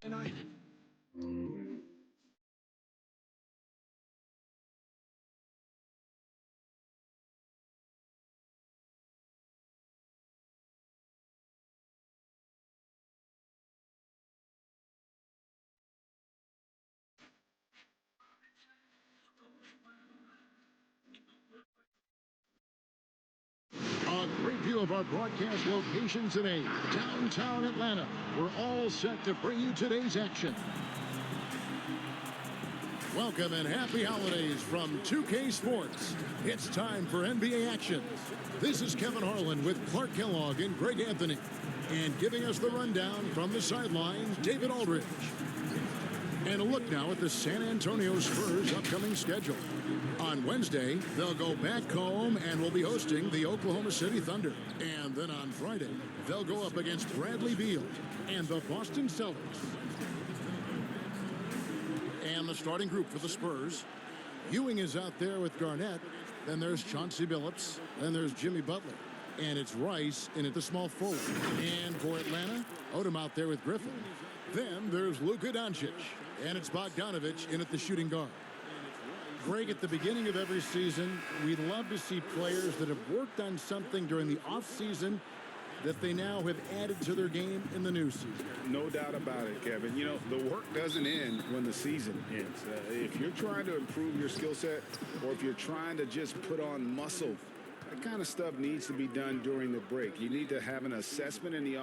A great view of our broadcast location today, downtown Atlanta. We're all set to bring you today's action. Welcome and happy holidays from 2K Sports. It's time for NBA action. This is Kevin Harlan with Clark Kellogg and Greg Anthony. And giving us the rundown from the sidelines, David Aldridge. And a look now at the San Antonio Spurs' upcoming schedule. On Wednesday, they'll go back home and will be hosting the Oklahoma City Thunder. And then on Friday, they'll go up against Bradley Beal and the Boston Celtics. And the starting group for the Spurs. Ewing is out there with Garnett. Then there's Chauncey Billups. Then there's Jimmy Butler. And it's Rice in at the small forward. And for Atlanta, Odom out there with Griffin. Then there's Luka Doncic. And it's Bogdanovic in at the shooting guard. Greg, at the beginning of every season, we'd love to see players that have worked on something during the offseason that they now have added to their game in the new season. No doubt about it, Kevin. You know, the work doesn't end when the season ends. If you're trying to improve your skill set or if you're trying to just put on muscle, that kind of stuff needs to be done during the break. You need to have an assessment in the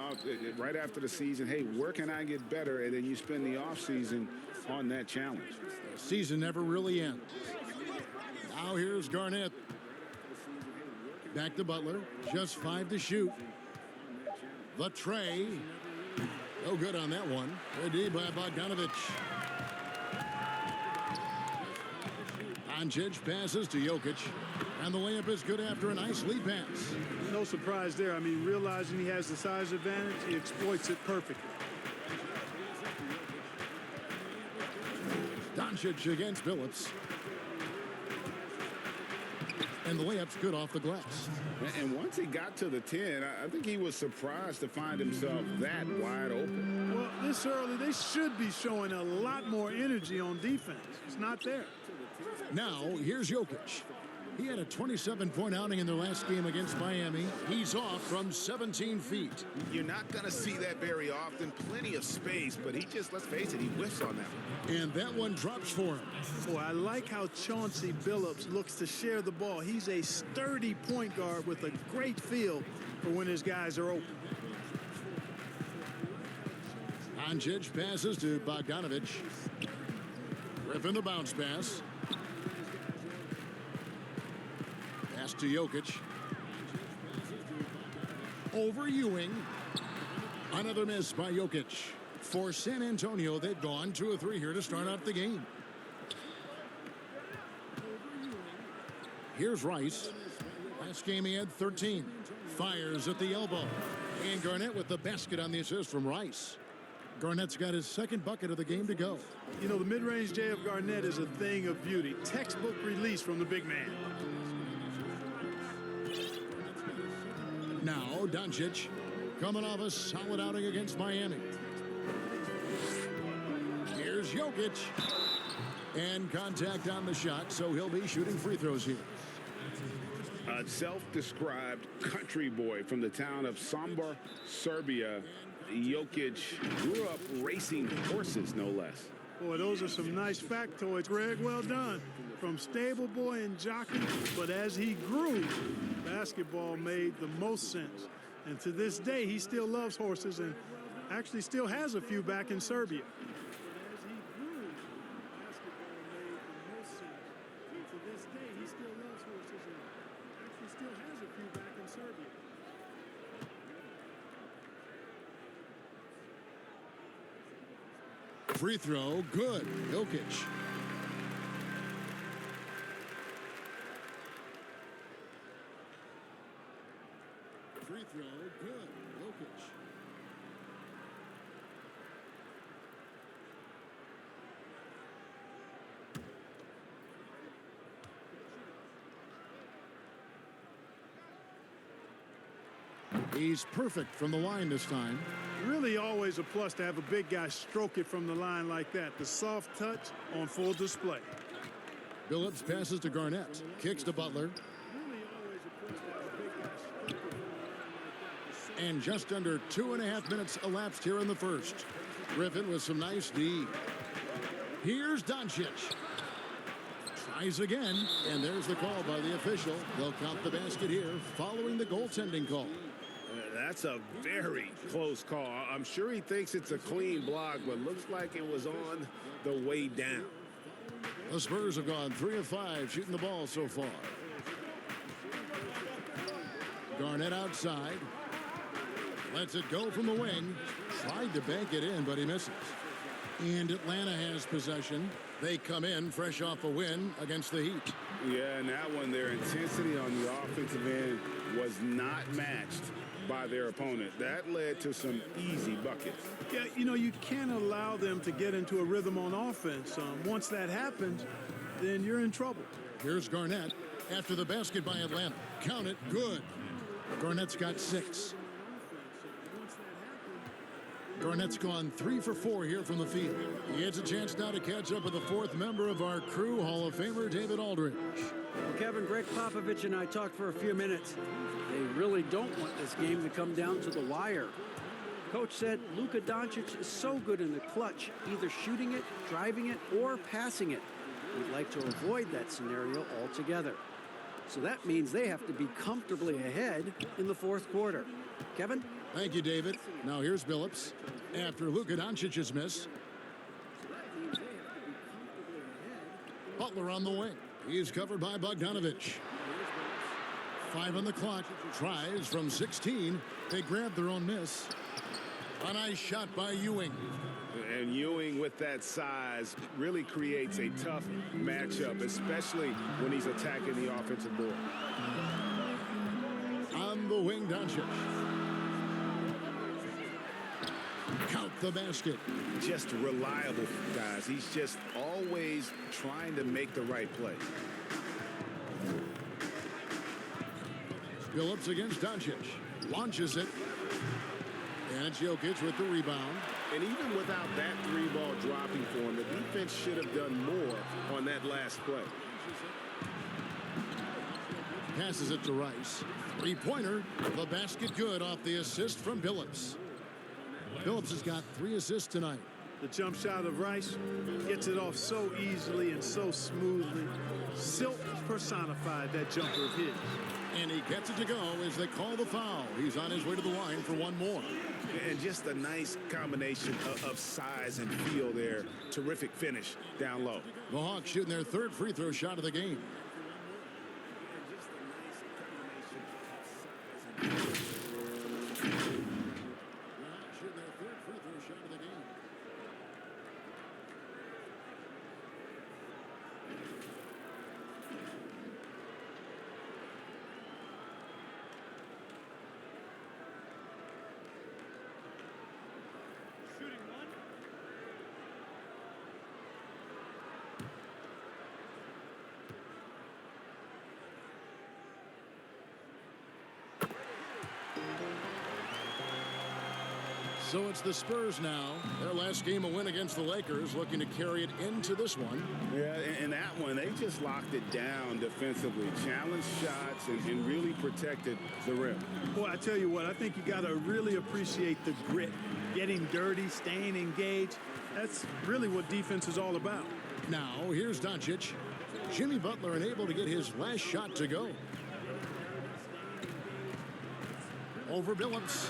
right after the season. Hey, where can I get better? And then you spend the offseason on that challenge. The season never really ends. Now here's Garnett. Back to Butler. Just 5 to shoot. The tray. No good on that one. Ready by Bogdanovic. Doncic passes to Jokic. And the layup is good after a nice lead pass. No surprise there. I mean, realizing he has the size advantage, he exploits it perfectly. Doncic against Billups. And the layup's good off the glass. And once he got to the 10, I think he was surprised to find himself that wide open. Well, this early, they should be showing a lot more energy on defense. It's not there. Now, here's Jokic. He had a 27-point outing in their last game against Miami. He's off from 17 feet. You're not going to see that very often. Plenty of space, but he just, let's face it, he whiffs on that one. And that one drops for him. Boy, I like how Chauncey Billups looks to share the ball. He's a sturdy point guard with a great feel for when his guys are open. Doncic passes to Bogdanovic. Griffin the bounce pass. Pass to Jokic. Over Ewing. Another miss by Jokic. For San Antonio, they've gone 2 of 3 here to start out the game. Here's Rice. Last game he had 13. Fires at the elbow. And Garnett with the basket on the assist from Rice. Garnett's got his second bucket of the game to go. You know, the mid-range J of Garnett is a thing of beauty. Textbook release from the big man. Now, Doncic coming off a solid outing against Miami. Here's Jokic. And contact on the shot, so he'll be shooting free throws here. A self-described country boy from the town of Sombor, Serbia. Jokic grew up racing horses, no less. Boy, those are some nice factoids, Greg. Well done. From stable boy and jockey, but as he grew, basketball made the most sense. And to this day, he still loves horses and actually still has a few back in Serbia. Free throw, good. Jokic. Free throw, good. Jokic. He's perfect from the line this time. Really Really always a plus to have a big guy stroke it from the line like that. The soft touch on full display. Billups passes to Garnett. Kicks to Butler. And just under 2.5 minutes elapsed here in the first. Griffin with some nice D. Here's Doncic. Tries again, and there's the call by the official. They'll count the basket here following the goaltending call. That's a very close call. I'm sure he thinks it's a clean block, but looks like it was on the way down. The Spurs have gone 3 of 5 shooting the ball so far. Garnett outside. Lets it go from the wing. Tried to bank it in, but he misses. And Atlanta has possession. They come in fresh off a win against the Heat. Yeah, and that one, their intensity on the offensive end was not matched by their opponent. That led to some easy buckets. Yeah, you know, you can't allow them to get into a rhythm on offense. Once that happens, then you're in trouble. Here's Garnett after the basket by Atlanta. Count it, good. Garnett's got 6. Garnett's gone 3 for 4 here from the field. He has a chance now to catch up with the 4th member of our crew, Hall of Famer David Aldridge. Well, Kevin, Greg Popovich and I talked for a few minutes. They really don't want this game to come down to the wire. Coach said Luka Doncic is so good in the clutch, either shooting it, driving it, or passing it. We'd like to avoid that scenario altogether. So that means they have to be comfortably ahead in the 4th quarter. Kevin? Thank you, David. Now here's Billups. After Luka Doncic's miss. Butler on the wing. He's covered by Bogdanovich. 5 on the clock. Tries from 16. They grab their own miss. A nice shot by Ewing. And Ewing with that size really creates a tough matchup, especially when he's attacking the offensive board. On the wing, Doncic. Count the basket. Just reliable, guys. He's just always trying to make the right play. Billups against Doncic. Launches it. And it's Jokic with the rebound. And even without that 3-ball dropping for him, the defense should have done more on that last play. Passes it to Rice. 3-pointer. The basket good off the assist from Billups. Billups has got 3 assists tonight. The jump shot of Rice gets it off so easily and so smoothly. Silk personified that jumper of his. And he gets it to go as they call the foul. He's on his way to the line for one more. And just a nice combination of size and feel there. Terrific finish down low. The Hawks shooting their 3rd free throw shot of the game. So it's the Spurs now. Their last game a win against the Lakers, looking to carry it into this one. Yeah, in that one, they just locked it down defensively, challenged shots, and really protected the rim. Boy, I tell you what, I think you got to really appreciate the grit. Getting dirty, staying engaged. That's really what defense is all about. Now, here's Doncic. Jimmy Butler unable to get his last shot to go. Over Billups.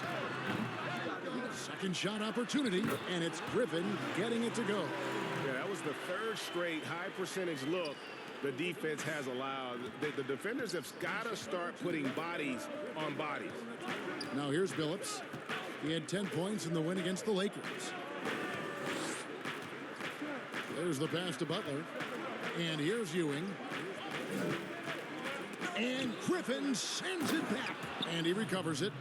Second shot opportunity, and it's Griffin getting it to go. Yeah, that was the 3rd straight high percentage look the defense has allowed. The defenders have got to start putting bodies on bodies. Now here's Billups. He had 10 points in the win against the Lakers. There's the pass to Butler. And here's Ewing. And Griffin sends it back. And he recovers it.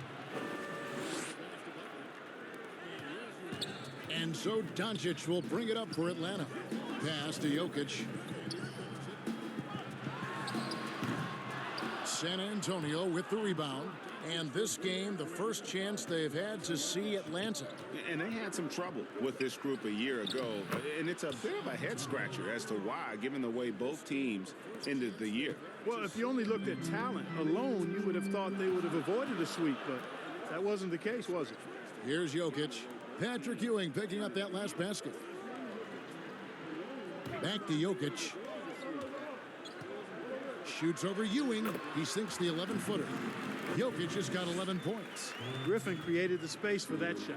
And so Doncic will bring it up for Atlanta. Pass to Jokic. San Antonio with the rebound. And this game, the first chance they've had to see Atlanta. And they had some trouble with this group a year ago. And it's a bit of a head-scratcher as to why, given the way both teams ended the year. Well, if you only looked at talent alone, you would have thought they would have avoided a sweep, but that wasn't the case, was it? Here's Jokic. Patrick Ewing picking up that last basket. Back to Jokic. Shoots over Ewing. He sinks the 11-footer. Jokic has got 11 points. Griffin created the space for that shot.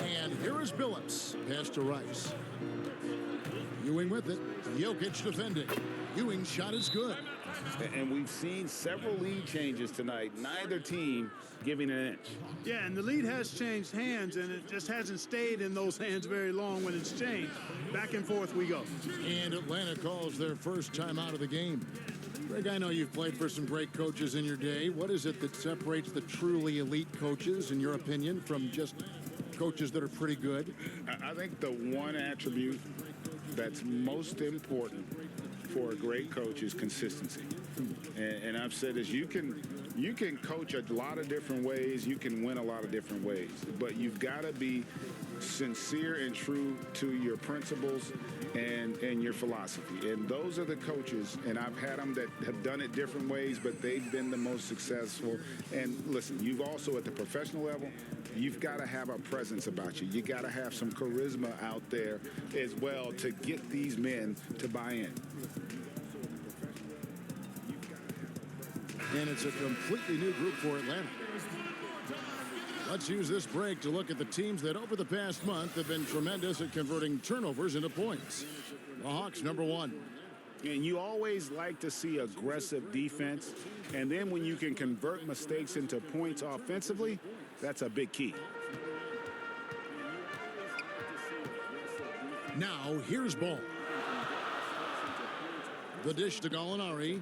And here is Billups. Pass to Rice. Ewing with it. Jokic defending. Ewing's shot is good. And we've seen several lead changes tonight. Neither team giving an inch. Yeah, and the lead has changed hands, and it just hasn't stayed in those hands very long when it's changed. Back and forth we go. And Atlanta calls their first time out of the game. Greg, I know you've played for some great coaches in your day. What is it that separates the truly elite coaches, in your opinion, from just coaches that are pretty good? I think the one attribute that's most important for a great coach is consistency. And I've said this, you can coach a lot of different ways, you can win a lot of different ways, but you've got to be sincere and true to your principles and your philosophy. And those are the coaches, and I've had them that have done it different ways, but they've been the most successful. And listen, you've also at the professional level, you've got to have a presence about you. You got to have some charisma out there as well to get these men to buy in. And it's a completely new group for Atlanta. Let's use this break to look at the teams that over the past month have been tremendous at converting turnovers into points. The Hawks, number one. And you always like to see aggressive defense. And then when you can convert mistakes into points offensively, that's a big key. Now, here's Ball. The dish to Gallinari.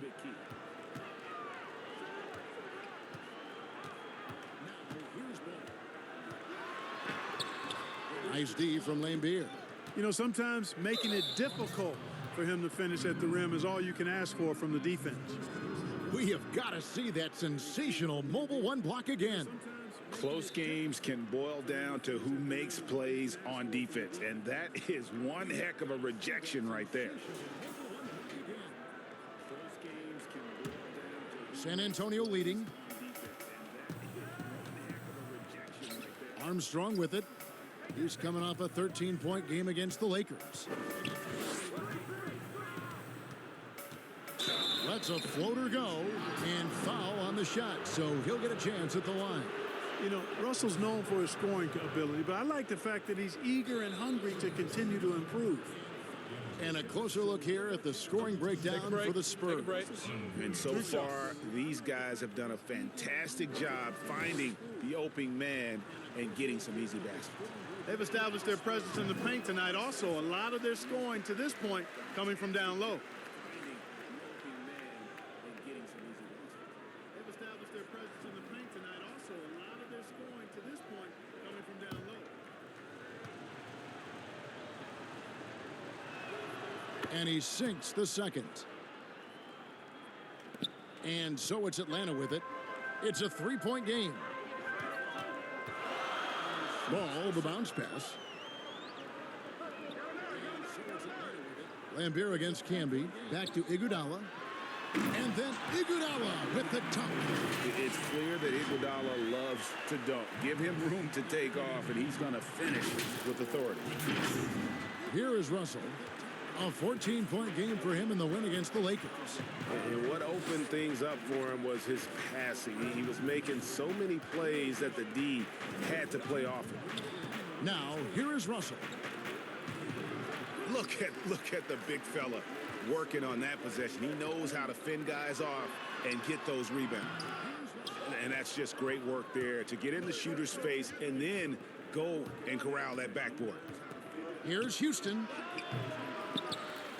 Nice D from Lambeer. You know, sometimes making it difficult for him to finish at the rim is all you can ask for from the defense. We have got to see that sensational mobile one block again. Close games can boil down to who makes plays on defense, and that is one heck of a rejection right there. San Antonio leading. Armstrong with it. He's coming off a 13-point game against the Lakers. Lets a floater go and foul on the shot, so he'll get a chance at the line. You know, Russell's known for his scoring ability, but I like the fact that he's eager and hungry to continue to improve. And a closer look here at the scoring breakdown for the Spurs. And so far, these guys have done a fantastic job finding the opening man and getting some easy baskets. They've established their presence in the paint tonight. Also, a lot of their scoring to this point coming from down low. They've established their presence in the paint tonight. Also, a lot of their scoring to this point coming from down low. And he sinks the second. And so it's Atlanta with it. It's a three-point game. Ball, the bounce pass. Lambeer against Camby. Back to Iguodala. And then Iguodala with the dunk. It's clear that Iguodala loves to dunk. Give him room to take off, and he's going to finish with authority. Here is Russell. A 14-point game for him in the win against the Lakers. And what opened things up for him was his passing. He was making so many plays that the D had to play off him. Now, here is Russell. Look at the big fella working on that possession. He knows how to fend guys off and get those rebounds. And that's just great work there to get in the shooter's face and then go and corral that backboard. Here's Houston.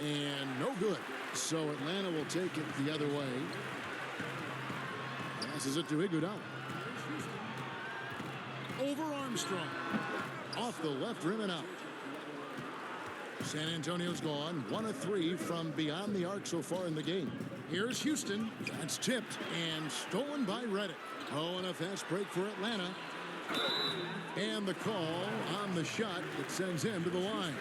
And no good. So Atlanta will take it the other way. Passes it to Iguodala. Over Armstrong. Off the left rim and out. San Antonio's gone 1 of 3 from beyond the arc so far in the game. Here's Houston. That's tipped and stolen by Redick. Oh, and a fast break for Atlanta. And the call on the shot that sends him to the line.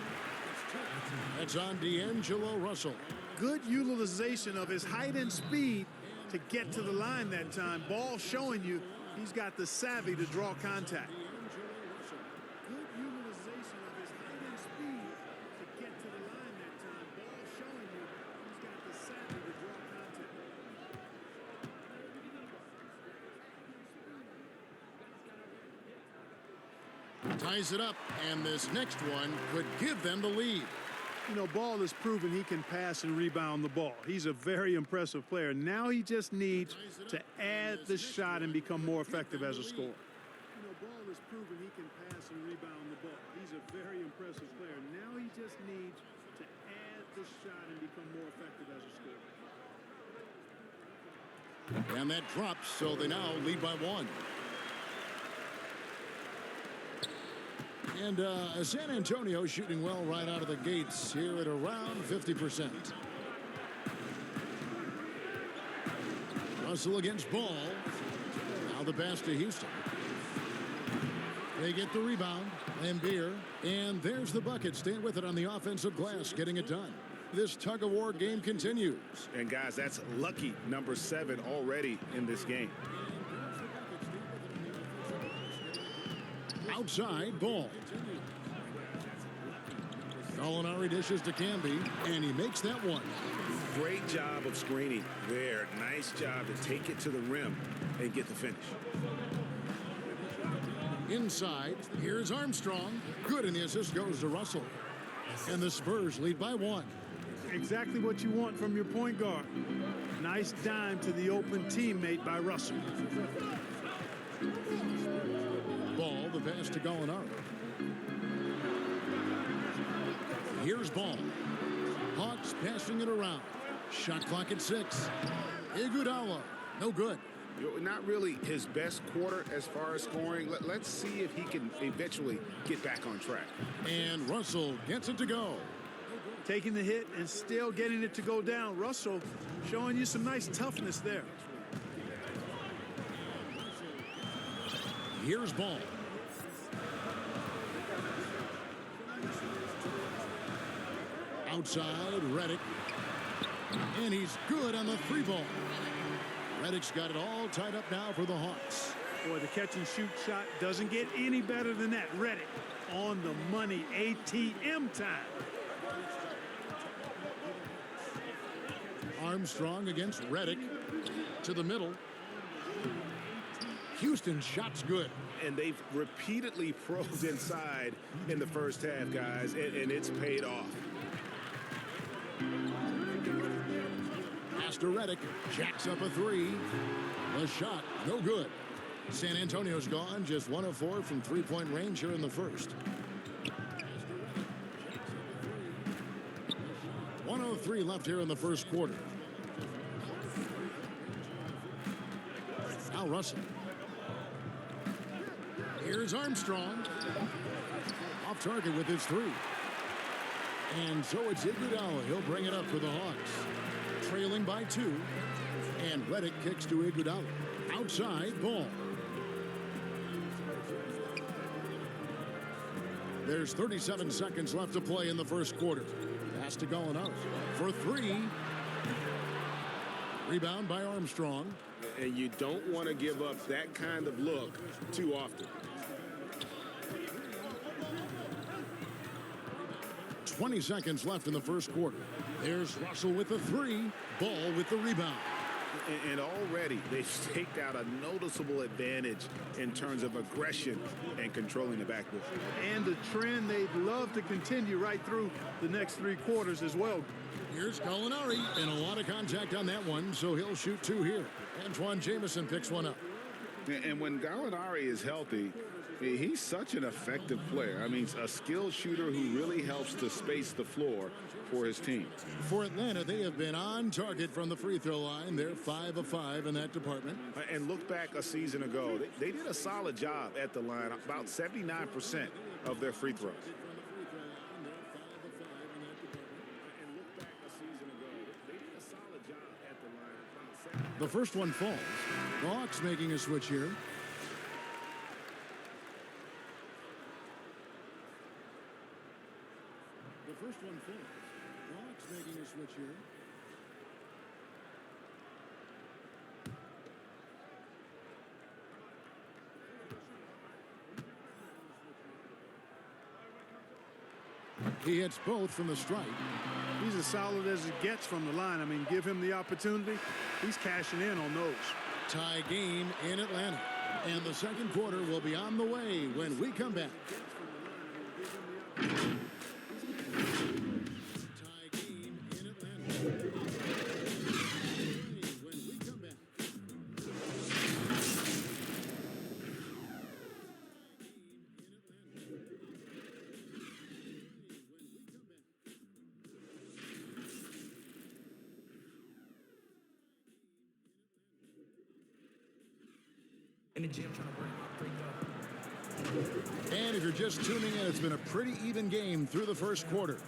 That's on D'Angelo Russell. Good utilization of his height and speed to get to the line that time. Ball showing you he's got the savvy to draw contact. Good utilization of his height and speed to get to the line that time. Ball showing you he's got the savvy to draw contact. Ties it up, and this next one could give them the lead. You know, Ball has proven he can pass and rebound the ball. He's a very impressive player. Now he just needs to add the shot and become more effective as a scorer. You know, Ball has proven he can pass and rebound the ball. He's a very impressive player. Now he just needs to add the shot and become more effective as a scorer. And that drops, so they now lead by 1. And San Antonio shooting well right out of the gates here at around 50%. Russell against Ball. Now the pass to Houston. They get the rebound. Embiid. And there's the bucket. Staying with it on the offensive glass, getting it done. This tug-of-war game continues. And, guys, that's lucky number 7 already in this game. Outside, Ball. Gallinari dishes to Camby, and he makes that one. Great job of screening there. Nice job to take it to the rim and get the finish. Inside, here's Armstrong. Good, and the assist goes to Russell. And the Spurs lead by 1. Exactly what you want from your point guard. Nice dime to the open teammate by Russell. Ball, the pass to Gallinari. Here's Ball. Hawks passing it around. Shot clock at 6. Iguodala, no good. Not really his best quarter as far as scoring. Let's see if he can eventually get back on track. And Russell gets it to go. Taking the hit and still getting it to go down. Russell showing you some nice toughness there. Here's Ball. Outside, Redick. And he's good on the 3 ball. Redick's got it all tied up now for the Hawks. Boy, the catch and shoot shot doesn't get any better than that. Redick on the money. ATM time. Armstrong against Redick. To the middle. Houston's shot's good. And they've repeatedly probed inside in the first half, guys, and it's paid off. Pass to Redick. Jacks up a 3. The shot, no good. San Antonio's gone. Just 1 of 4 from three-point range here in the first. 1:03 left here in the first quarter. Now Russell. Here's Armstrong. Off target with his 3. And so it's Iguodala. He'll bring it up for the Hawks. Trailing by 2. And Redick kicks to Iguodala. Outside, Ball. There's 37 seconds left to play in the first quarter. Pass to Gallinari for 3. Rebound by Armstrong. And you don't want to give up that kind of look too often. 20 seconds left in the first quarter. There's Russell with the 3. Ball with the rebound. And already they've staked out a noticeable advantage in terms of aggression and controlling the backboard. And a trend they'd love to continue right through the next 3 quarters as well. Here's Gallinari, and a lot of contact on that one, so he'll shoot 2 here. Antoine Jamison picks one up. And when Gallinari is healthy, he's such an effective player. I mean, a skilled shooter who really helps to space the floor for his team. For Atlanta, they have been on target from the free throw line. They're 5 of 5 in that department. And look back a season ago, they did a solid job at the line, about 79% of their free throws. And look back a season ago, they did a solid job at the line. The first one falls. The Hawks making a switch here. The first one falls. The Hawks making a switch here. He hits both from the strike. He's as solid as it gets from the line. I mean, give him the opportunity. He's cashing in on those. Tie game in Atlanta. And the second quarter will be on the way when we come back. Tie game in Atlanta. When we come back. In the gym trying to break up. And if you're just tuning in, it's been a pretty even game through the first quarter.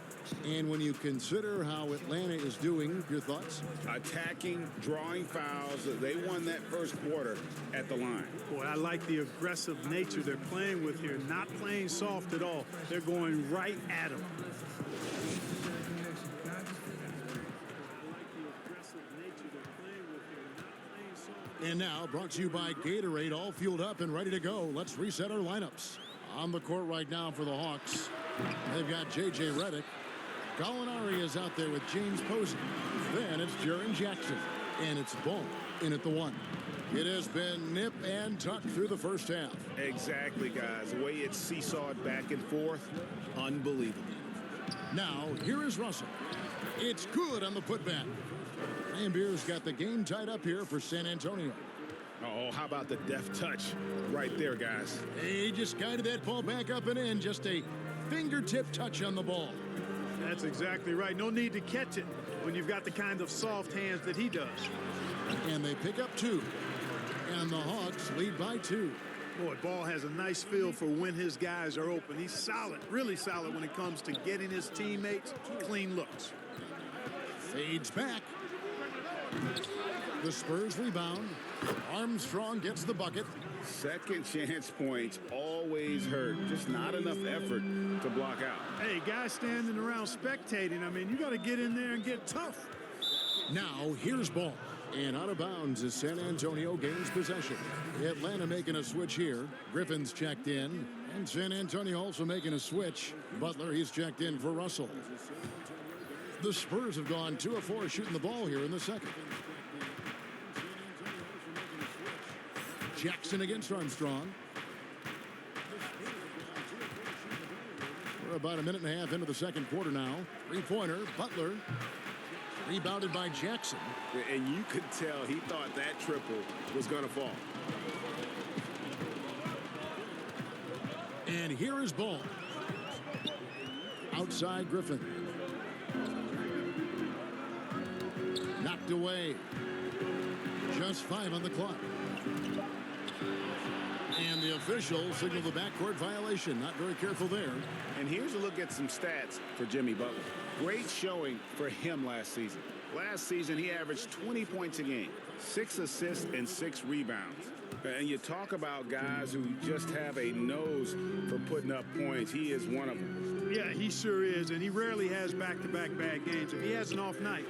And when you consider how Atlanta is doing, your thoughts? Attacking, drawing fouls. They won that first quarter at the line. Boy, I like the aggressive nature they're playing with here. Not playing soft at all. They're going right at him. And now, brought to you by Gatorade, all fueled up and ready to go. Let's reset our lineups. On the court right now for the Hawks, they've got J.J. Redick. Gallinari is out there with James Posey. Then it's Jaren Jackson. And it's Ball in at the one. It has been nip and tuck through the first half. Exactly, guys. The way it's seesawed back and forth, unbelievable. Now, here is Russell. It's good on the putback. Beer's got the game tied up here for San Antonio. Oh, how about the deft touch right there, guys? He just guided that ball back up and in. Just a fingertip touch on the ball. That's exactly right. No need to catch it when you've got the kind of soft hands that he does. And they pick up two. And the Hawks lead by 2. Boy, Ball has a nice feel for when his guys are open. He's solid, really solid when it comes to getting his teammates clean looks. Fades back. The Spurs rebound. Armstrong gets the bucket. Second chance points always hurt. Just not enough effort to block out. Hey, guys standing around spectating, I mean, you got to get in there and get tough. Now, here's Ball. And out of bounds as San Antonio gains possession. Atlanta making a switch here. Griffin's checked in. And San Antonio also making a switch. Butler, he's checked in for Russell. The Spurs have gone 2 of 4 shooting the ball here in the second. Jackson against Armstrong. We're about a minute and a half into the second quarter now. Three-pointer, Butler. Rebounded by Jackson. And you could tell he thought that triple was going to fall. And here is Ball. Outside Griffin. Knocked away. Just 5 on the clock. And the official signaled the backcourt violation. Not very careful there. And here's a look at some stats for Jimmy Butler. Great showing for him last season. Last season, he averaged 20 points a game, 6 assists and 6 rebounds. And you talk about guys who just have a nose for putting up points. He is one of them. Yeah, he sure is, and he rarely has back-to-back bad games. If he has an off night,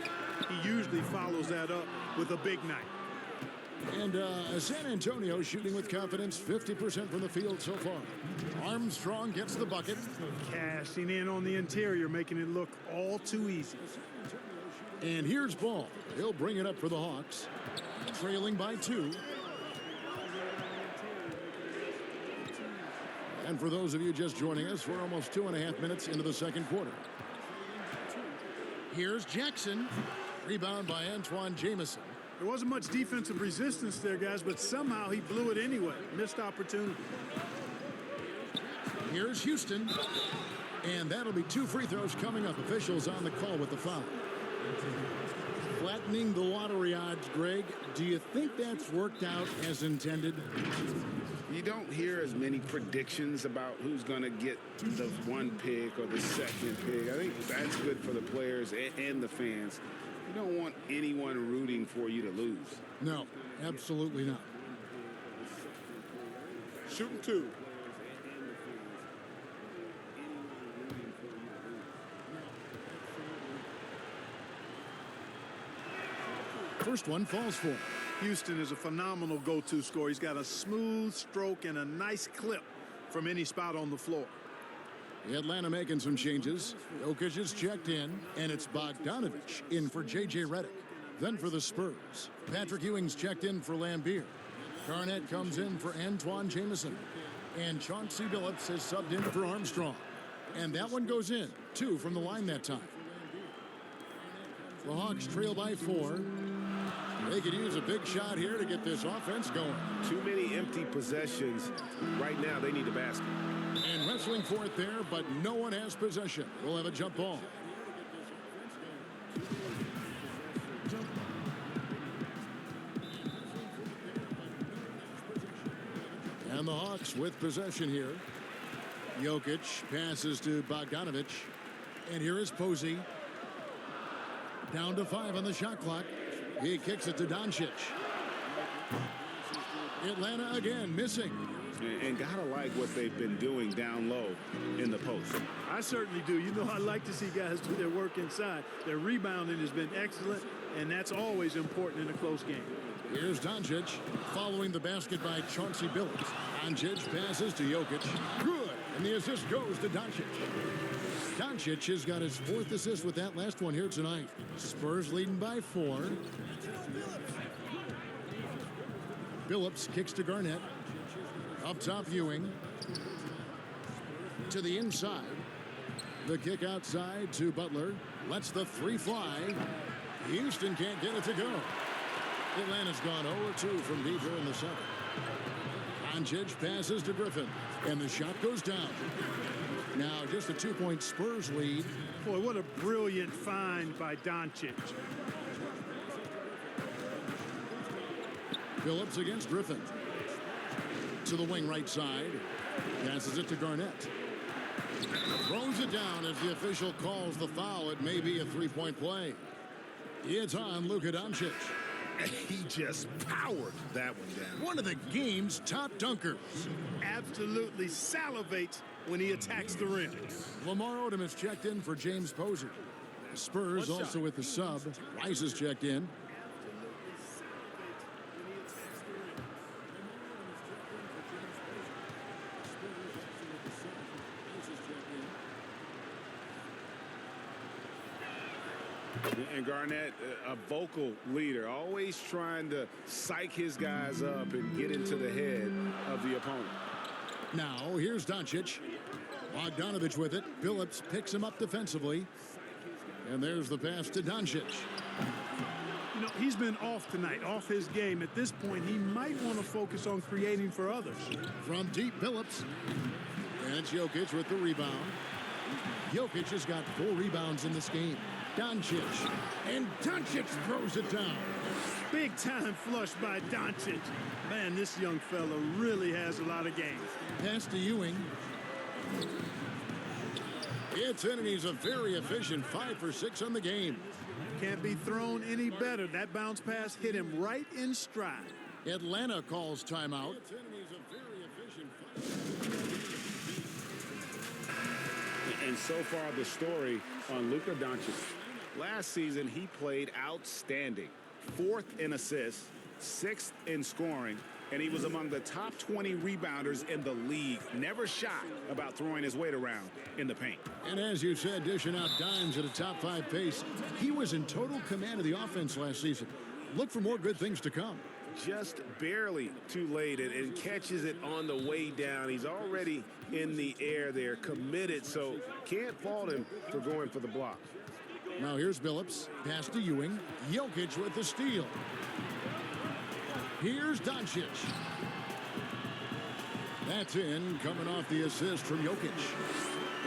he usually follows that up with a big night. And San Antonio shooting with confidence, 50% from the field so far. Armstrong gets the bucket. Cashing in on the interior, making it look all too easy. And here's Ball. He'll bring it up for the Hawks. Trailing by 2. And for those of you just joining us, we're almost 2.5 minutes into the second quarter. Here's Jackson. Rebound by Antoine Jamison. There wasn't much defensive resistance there, guys, but somehow he blew it anyway. Missed opportunity. Here's Houston. And that'll be 2 free throws coming up. Officials on the call with the foul. Flattening the lottery odds, Greg. Do you think that's worked out as intended? You don't hear as many predictions about who's going to get the 1 pick or the 2nd pick. I think that's good for the players and the fans. You don't want anyone rooting for you to lose. No, absolutely not. Shooting 2. First one falls for him. Houston is a phenomenal go-to scorer. He's got a smooth stroke and a nice clip from any spot on the floor. Atlanta making some changes. Jokic is checked in, and it's Bogdanovich in for J.J. Redick. Then for the Spurs, Patrick Ewing's checked in for Lambeer. Garnett comes in for Antoine Jamison. And Chauncey Billups has subbed in for Armstrong. And that one goes in, 2 from the line that time. The Hawks trail by 4. They could use a big shot here to get this offense going. Too many empty possessions. Right now, they need a basket. And wrestling for it there, but no one has possession. We'll have a jump ball. And the Hawks with possession here. Jokic passes to Bogdanovich. And here is Posey. Down to 5 on the shot clock. He kicks it to Doncic. Atlanta again missing. And gotta like what they've been doing down low in the post. I certainly do. You know, I like to see guys do their work inside. Their rebounding has been excellent, and that's always important in a close game. Here's Doncic following the basket by Chauncey Billups. Doncic passes to Jokic. Good. And the assist goes to Doncic. Doncic has got his 4th assist with that last one here tonight. Spurs leading by 4. Billups kicks to Garnett. Up top, Ewing. To the inside. The kick outside to Butler. Lets the 3 fly. Houston can't get it to go. Atlanta's gone 0-2 from deep here in the 7th. Doncic passes to Griffin. And the shot goes down. Now just a 2-point Spurs lead. Boy, what a brilliant find by Doncic. Billups against Griffin. To the wing right side. Passes it to Garnett. Throws it down as the official calls the foul. It may be a 3-point play. It's on Luka Doncic. He just powered that one down. One of the game's top dunkers. Absolutely salivates when he attacks the rim. Lamar Odom is checked in for James Posey. The Spurs also with the sub. Rice is checked in. And Garnett, a vocal leader, always trying to psych his guys up and get into the head of the opponent. Now, here's Doncic. Bogdanovich with it. Billups picks him up defensively. And there's the pass to Doncic. You know, he's been off tonight, off his game. At this point, he might want to focus on creating for others. From deep, Billups. And it's Jokic with the rebound. Jokic has got 4 rebounds in this game. Doncic. And Doncic throws it down. Big time flush by Doncic. Man, this young fella really has a lot of game. Pass to Ewing. It's in, and he's a very efficient 5 for 6 on the game. Can't be thrown any better. That bounce pass hit him right in stride. Atlanta calls timeout. And so far, the story on Luka Doncic. Last season, he played outstanding. 4th in assists, 6th in scoring, and he was among the top 20 rebounders in the league. Never shy about throwing his weight around in the paint. And as you said, dishing out dimes at a top 5 pace. He was in total command of the offense last season. Look for more good things to come. Just barely too late and catches it on the way down. He's already in the air there, committed, so can't fault him for going for the block. Now here's Billups. Pass to Ewing. Jokic with the steal. Here's Doncic. That's in, coming off the assist from Jokic.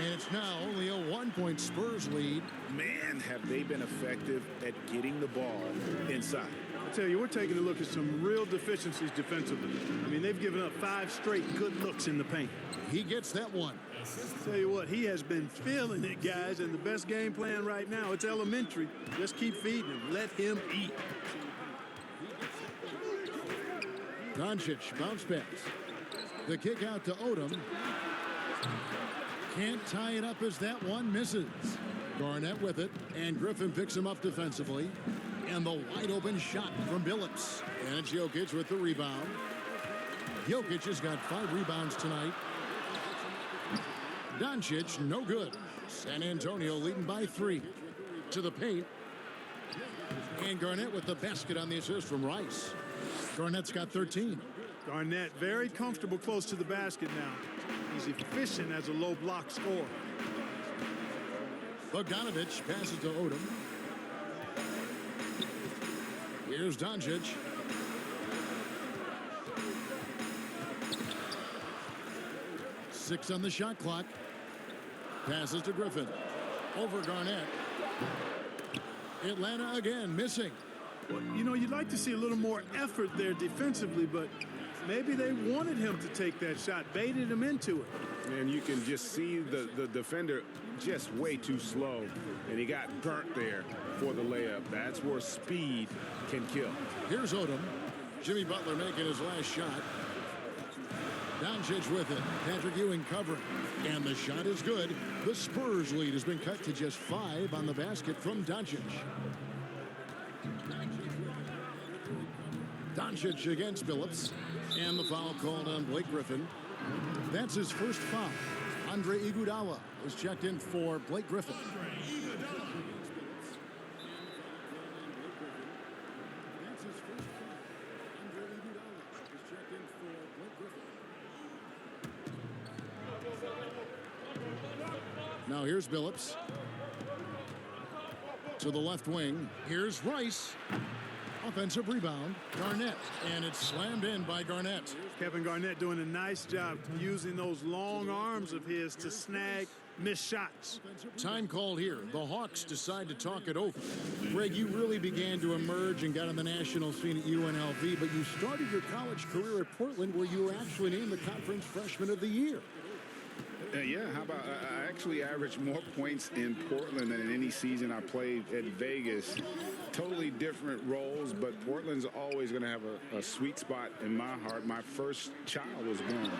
And it's now only a 1-point Spurs lead. Man, have they been effective at getting the ball inside. tell you, we're taking a look at some real deficiencies defensively. I mean, they've given up 5 straight good looks in the paint. He gets that one. Tell you what, he has been feeling it, guys, and the best game plan right now, it's elementary. Just keep feeding him. Let him eat. Doncic bounce pass. The kick out to Odom. Can't tie it up as that one misses. Garnett with it, and Griffin picks him up defensively. And the wide open shot from Billups. And it's Jokic with the rebound. Jokic has got 5 rebounds tonight. Doncic, no good. San Antonio leading by 3. To the paint. And Garnett with the basket on the assist from Rice. Garnett's got 13. Garnett very comfortable close to the basket now. He's efficient as a low block scorer. Bogdanovich passes to Odom. Here's Doncic. Six on the shot clock. Passes to Griffin. Over Garnett. Atlanta again missing. Well, you know, you'd like to see a little more effort there defensively, but maybe they wanted him to take that shot, baited him into it. And you can just see the defender just way too slow, and he got burnt there for the layup. That's where speed can kill. Here's Odom. Jimmy Butler making his last shot. Doncic with it. Patrick Ewing covering. And the shot is good. The Spurs lead has been cut to just 5 on the basket from Doncic. Doncic against Billups. And the foul called on Blake Griffin. That's his first foul. Andre Iguodala is checked in for Blake Griffin. Now here's Billups. To the left wing. Here's Rice. Offensive rebound. Garnett. And it's slammed in by Garnett. Kevin Garnett doing a nice job using those long arms of his to snag missed shots. Time called here. The Hawks decide to talk it over. Greg, you really began to emerge and got on the national scene at UNLV, but you started your college career at Portland, where you were actually named the Conference Freshman of the Year. Yeah, how about I actually averaged more points in Portland than in any season I played at Vegas. Totally different roles, but Portland's always going to have a sweet spot in my heart. My first child was born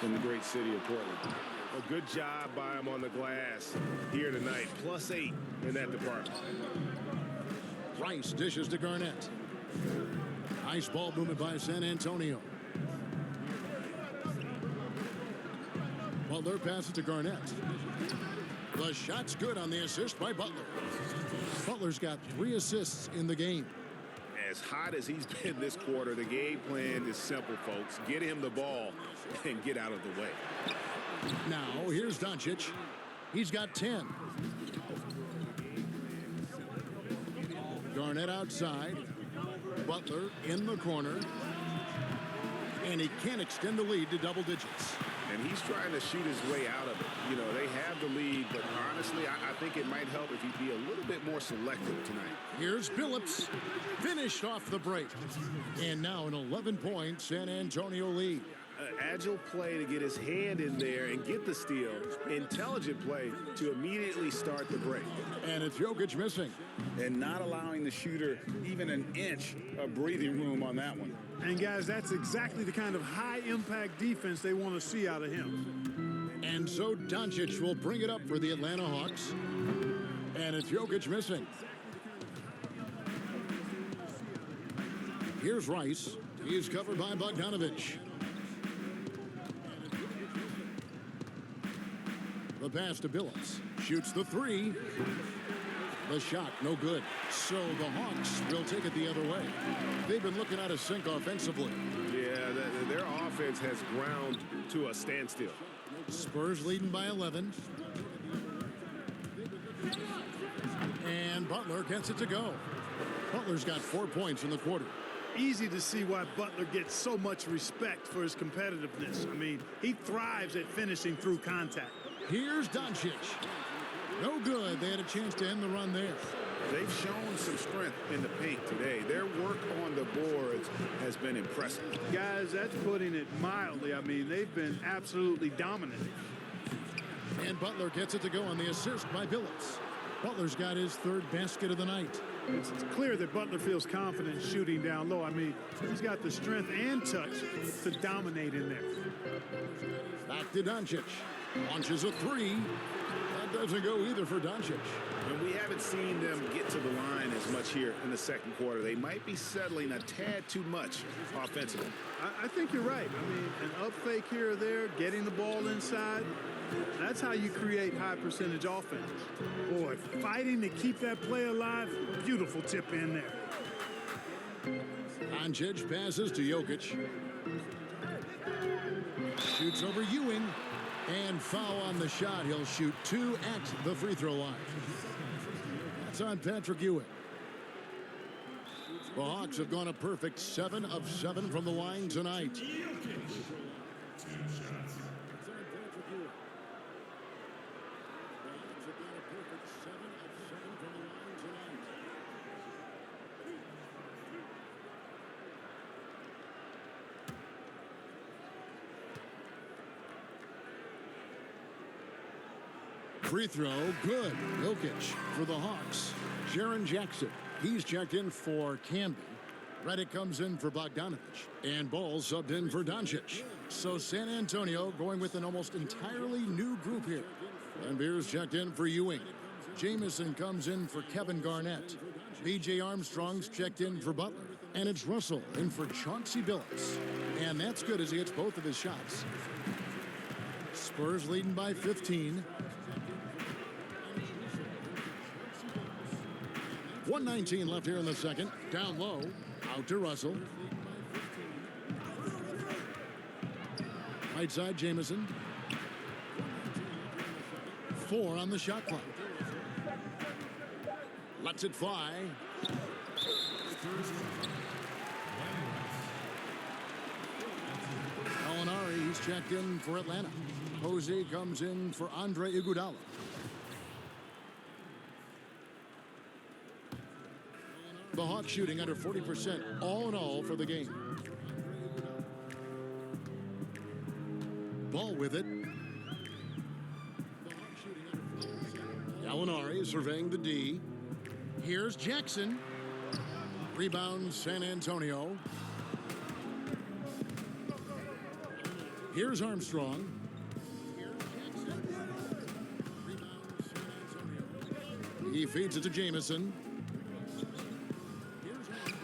in the great city of Portland. A good job by him on the glass here tonight. +8 in that department. Rice dishes to Garnett. Nice ball movement by San Antonio. Butler passes to Garnett. The shot's good on the assist by Butler. Butler's got 3 assists in the game. As hot as he's been this quarter, the game plan is simple, folks. Get him the ball and get out of the way. Now, here's Doncic. He's got 10. Garnett outside. Butler in the corner. And he can't extend the lead to double digits. And he's trying to shoot his way out of it. You know, they have the lead, but honestly, I think it might help if he'd be a little bit more selective tonight. Here's Billups. Finished off the break. And now an 11-point San Antonio lead. Agile play to get his hand in there and get the steal. Intelligent play to immediately start the break. And it's Jokic missing. And not allowing the shooter even an inch of breathing room on that one. And guys, that's exactly the kind of high-impact defense they want to see out of him. And so Doncic will bring it up for the Atlanta Hawks. And it's Jokic missing. Here's Rice. He's covered by Bogdanovich. The pass to Billups. Shoots the 3. The shot, no good. So the Hawks will take it the other way. They've been looking out of sync offensively. Yeah, their offense has ground to a standstill. Spurs leading by 11. And Butler gets it to go. Butler's got 4 points in the quarter. Easy to see why Butler gets so much respect for his competitiveness. I mean, he thrives at finishing through contact. Here's Doncic. No good. They had a chance to end the run there. They've shown some strength in the paint today. Their work on the boards has been impressive. Guys, that's putting it mildly. I mean, they've been absolutely dominant. And Butler gets it to go on the assist by Billups. Butler's got his third basket of the night. It's clear that Butler feels confident shooting down low. I mean, he's got the strength and touch to dominate in there. Back to Doncic. Launches a three. That doesn't go either for Doncic. And we haven't seen them get to the line as much here in the second quarter. They might be settling a tad too much offensively. I think you're right. I mean, an up fake here or there, getting the ball inside, that's how you create high percentage offense. Boy, fighting to keep that play alive, beautiful tip in there. Doncic passes to Jokic. Shoots over Ewing. And foul on the shot. He'll shoot 2 at the free throw line. That's on Patrick Ewing. The Hawks have gone a perfect 7 of 7 from the line tonight. Free throw, good. Jokic for the Hawks. Jaren Jackson, he's checked in for Camby. Redick comes in for Bogdanovich. And Ball subbed in for Doncic. So San Antonio going with an almost entirely new group here. Van Beers checked in for Ewing. Jamison comes in for Kevin Garnett. B.J. Armstrong's checked in for Butler. And it's Russell in for Chauncey Billups. And that's good as he hits both of his shots. Spurs leading by 15. 1:19 left here in the second. Down low. Out to Russell. Right side, Jamison. 4 on the shot clock. Lets it fly. Gallinari, he's checked in for Atlanta. Posey comes in for Andre Iguodala. The Hawks shooting under 40% all in all for the game. Ball with it. Gallinari surveying the D. Here's Jackson. Rebound San Antonio. Here's Armstrong. He feeds it to Jamison.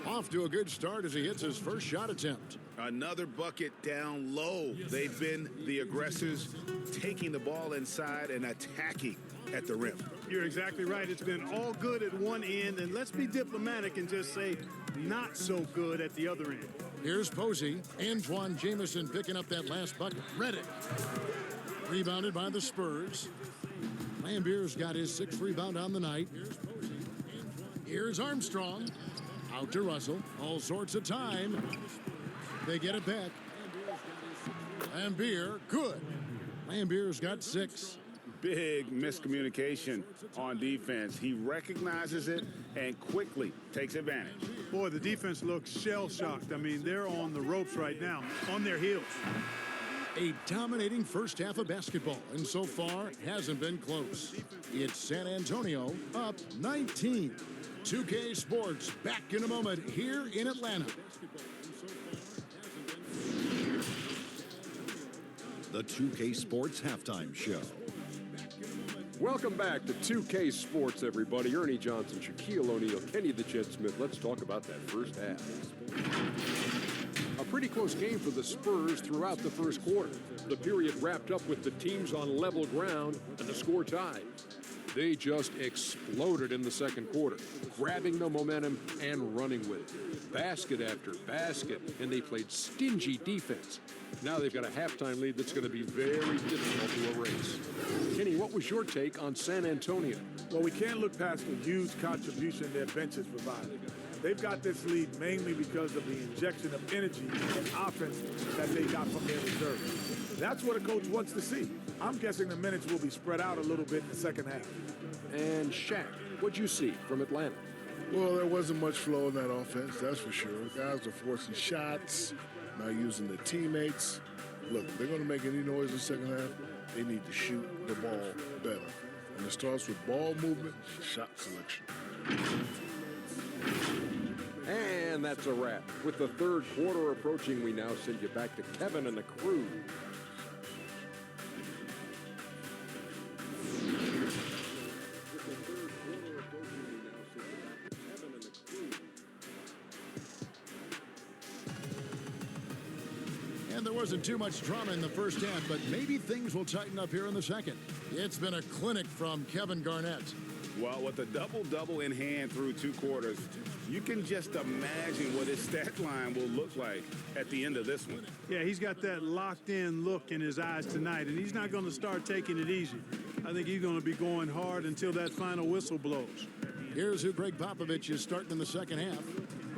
Off to a good start as he hits his first shot attempt. Another bucket down low. They've been the aggressors, taking the ball inside and attacking at the rim. You're exactly right. It's been all good at one end, and let's be diplomatic and just say not so good at the other end. Here's Posey. Antoine Jamison picking up that last bucket. Redick. Rebounded by the Spurs. Lambeer's got his 6th rebound on the night. Here's Armstrong. Out to Russell. All sorts of time. They get it back. Lambeer, good. Lambeer's got 6. Big miscommunication on defense. He recognizes it and quickly takes advantage. Boy, the defense looks shell-shocked. I mean, they're on the ropes right now, on their heels. A dominating first half of basketball, and so far hasn't been close. It's San Antonio up 19. 2K Sports back in a moment here in Atlanta. The 2K Sports Halftime Show. Welcome back to 2K Sports, everybody. Ernie Johnson, Shaquille O'Neal, Kenny the Jet Smith. Let's talk about that first half. A pretty close game for the Spurs throughout the first quarter. The period wrapped up with the teams on level ground and the score tied. They just exploded in the second quarter, grabbing the momentum and running with it. Basket after basket, and they played stingy defense. Now they've got a halftime lead that's going to be very difficult to erase. Kenny, what was your take on San Antonio? Well, we can't look past the huge contribution their benches provided. They've got this lead mainly because of the injection of energy and offense that they got from their reserves. That's what a coach wants to see. I'm guessing the minutes will be spread out a little bit in the second half. And Shaq, what'd you see from Atlanta? Well, there wasn't much flow in that offense, that's for sure. Guys are forcing shots, not using their teammates. Look, if they're going to make any noise in the second half, they need to shoot the ball better. And it starts with ball movement, shot selection. And that's a wrap. With the third quarter approaching, we now send you back to Kevin and the crew. And there wasn't too much drama in the first half, but maybe things will tighten up here in the second. It's been a clinic from Kevin Garnett. Well, with a double-double in hand through 2 quarters, you can just imagine what his stat line will look like at the end of this one. Yeah, he's got that locked-in look in his eyes tonight, and he's not going to start taking it easy. I think he's going to be going hard until that final whistle blows. Here's who Greg Popovich is starting in the second half.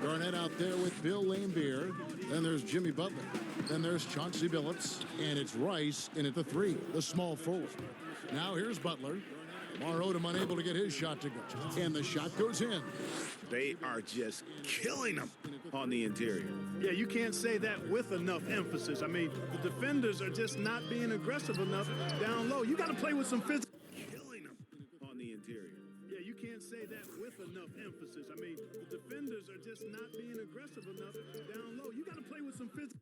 Garnett out there with Bill Laimbeer. Then there's Jimmy Butler. Then there's Chauncey Billups. And it's Rice in at the 3, the small forward. Now here's Butler. Lamar Odom unable to get his shot to go. And the shot goes in. They are just killing them on the interior. Yeah, you can't say that with enough emphasis. I mean, the defenders are just not being aggressive enough down low. You got to play with some physical. Killing them on the interior. Yeah, you can't say that with enough emphasis. I mean, the defenders are just not being aggressive enough down low. You got to play with some physical.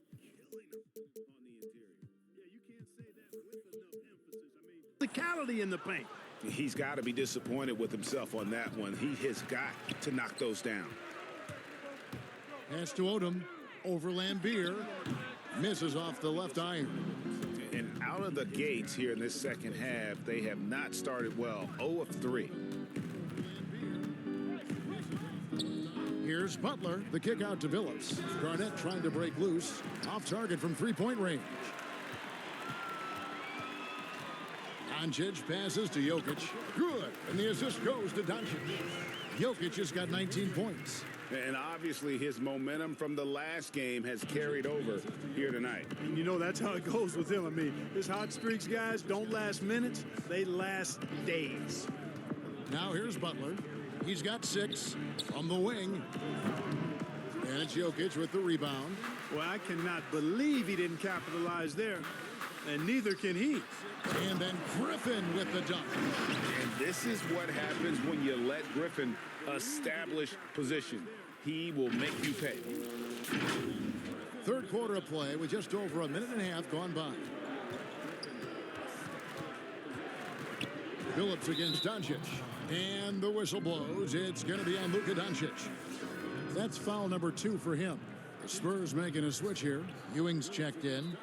Killing them on the interior. Yeah, you can't say that with enough emphasis. I mean, physicality in the paint. He's got to be disappointed with himself on that one. He has got to knock those down. Pass to Odom. Over Laimbeer. Misses off the left iron. And out of the gates here in this second half, they have not started well. 0 of 3. Here's Butler. The kick out to Billups. Garnett trying to break loose. Off target from 3-point range. Doncic passes to Jokic. Good. And the assist goes to Doncic. Jokic has got 19 points. And obviously his momentum from the last game has carried over here tonight. And you know, that's how it goes with him. I mean, his hot streaks, guys, don't last minutes. They last days. Now here's Butler. He's got 6 from the wing. And it's Jokic with the rebound. Well, I cannot believe he didn't capitalize there. And neither can he. And then Griffin with the dunk. And this is what happens when you let Griffin establish position. He will make you pay. Third quarter of play with just over a minute and a half gone by. Billups against Doncic. And the whistle blows. It's going to be on Luka Doncic. That's foul number 2 for him. The Spurs making a switch here. Ewing's checked in.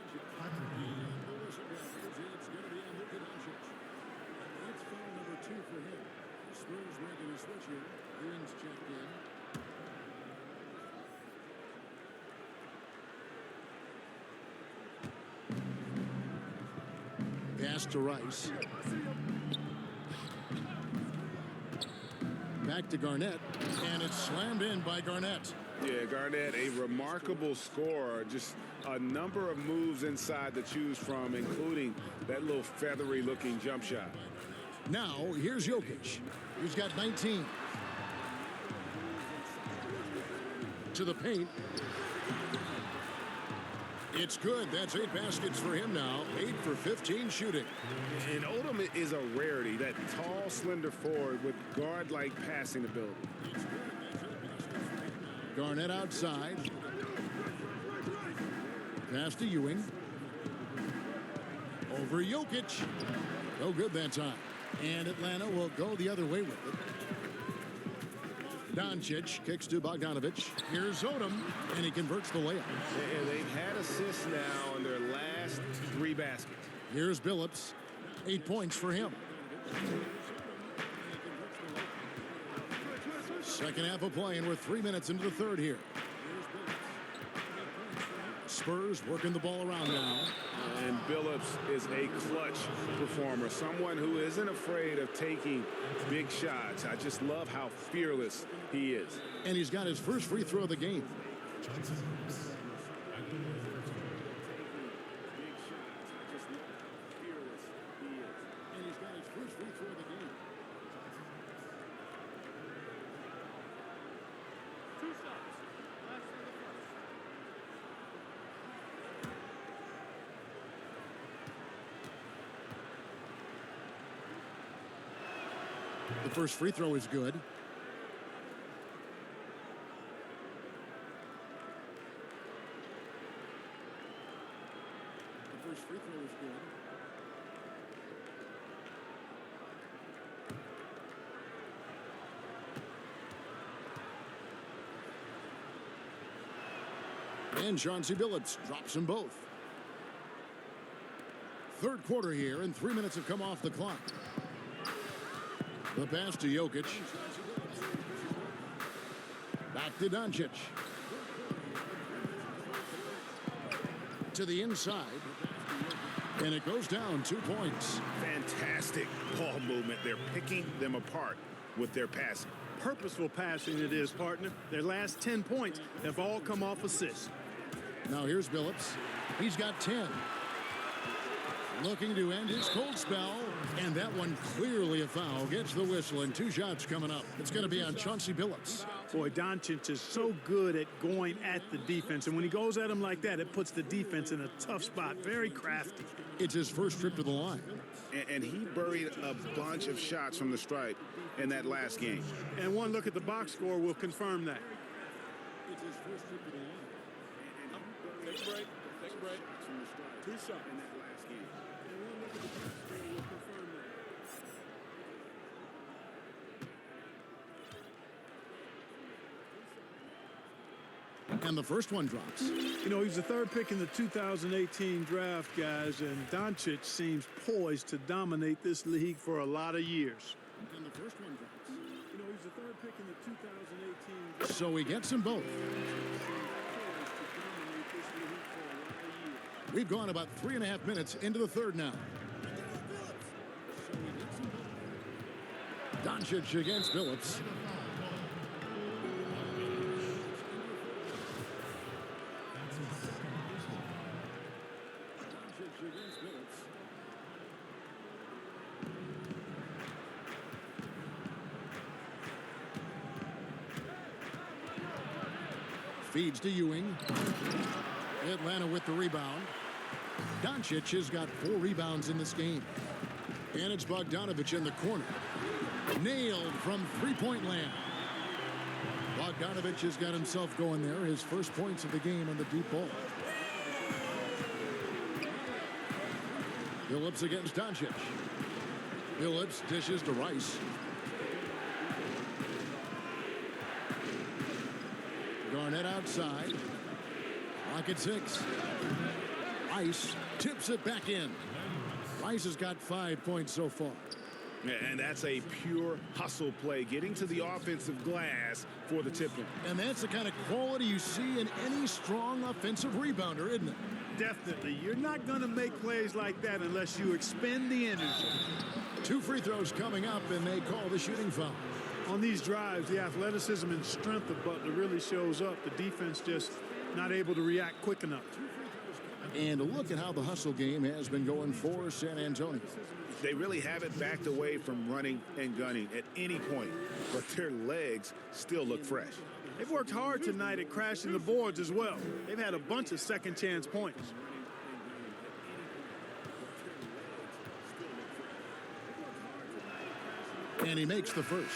Pass to Rice. Back to Garnett, and it's slammed in by Garnett. Yeah, Garnett, a remarkable scorer. Just a number of moves inside to choose from, including that little feathery-looking jump shot. Now, here's Jokic. He's got 19. To the paint. It's good. That's 8 baskets for him now. 8 for 15 shooting. And Odom is a rarity, that tall, slender forward with guard-like passing ability. Garnett outside. Pass to Ewing. Over Jokic. No good that time. And Atlanta will go the other way with it. Doncic kicks to Bogdanovich. Here's Odom, and he converts the layup. And they've had assists now on their last 3 baskets. Here's Billups. 8 points for him. Second half of play, and we're 3 minutes into the third here. Spurs working the ball around now. And Billups is a clutch performer, someone who isn't afraid of taking big shots. I just love how fearless he is. And he's got his first free throw of the game. The first free throw is good. The first free throw is good. And Chauncey Billups drops them both. Third quarter here, and 3 minutes have come off the clock. The pass to Jokic. Back to Doncic. To the inside. And it goes down 2 points. Fantastic ball movement. They're picking them apart with their passing. Purposeful passing it is, partner. Their last 10 points have all come off assists. Now here's Billups. He's got 10. Looking to end his cold spell. And that one clearly a foul. Gets the whistle and 2 shots coming up. It's going to be on Chauncey Billups. Boy, Doncic is so good at going at the defense. And when he goes at him like that, it puts the defense in a tough spot. Very crafty. It's his first trip to the line. And he buried a bunch of shots from the stripe in that last game. And one look at the box score will confirm that. It's his first trip to the line. Take a break. Take a break. 2 shots. In that last game. And one look at the box score will confirm that. And the first one drops. You know, he's the 3rd pick in the 2018 draft, guys, and Doncic seems poised to dominate this league for a lot of years. And the first one drops. You know, he's the 3rd pick in the 2018 draft. So he gets them both. We've gone about 3.5 minutes into the third now. Doncic against Billups. Feeds to Ewing. Atlanta with the rebound. Doncic has got 4 rebounds in this game. And it's Bogdanovich in the corner. Nailed from three-point land. Bogdanovich has got himself going there. His first points of the game on the deep ball. Billups against Doncic. Billups dishes to Rice. Garnett outside. Clock at 6. Rice tips it back in. Rice has got 5 points so far. And that's a pure hustle play, getting to the offensive glass for the tip-in. And that's the kind of quality you see in any strong offensive rebounder, isn't it? Definitely. You're not going to make plays like that unless you expend the energy. 2 free throws coming up, and they call the shooting foul. On these drives, the athleticism and strength of Butler really shows up. The defense just not able to react quick enough. And look at how the hustle game has been going for San Antonio. They really haven't backed away from running and gunning at any point, but their legs still look fresh. They've worked hard tonight at crashing the boards as well. They've had a bunch of second chance points. And he makes the first.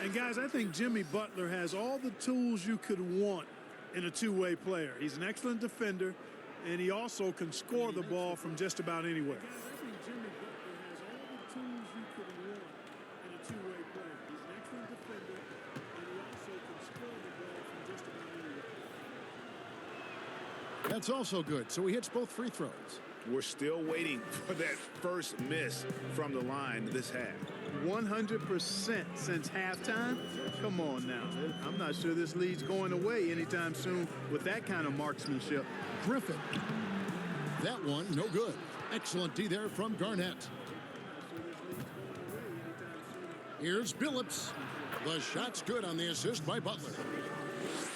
And guys, I think Jimmy Butler has all the tools you could want in a two-way player. He's an excellent defender, and he also can score the ball from just about anywhere. That's also good. So he hits both free throws. We're still waiting for that first miss from the line this half. 100% since halftime? Come on now. I'm not sure this lead's going away anytime soon with that kind of marksmanship. Griffin. That one, no good. Excellent D there from Garnett. Here's Billups. The shot's good on the assist by Butler.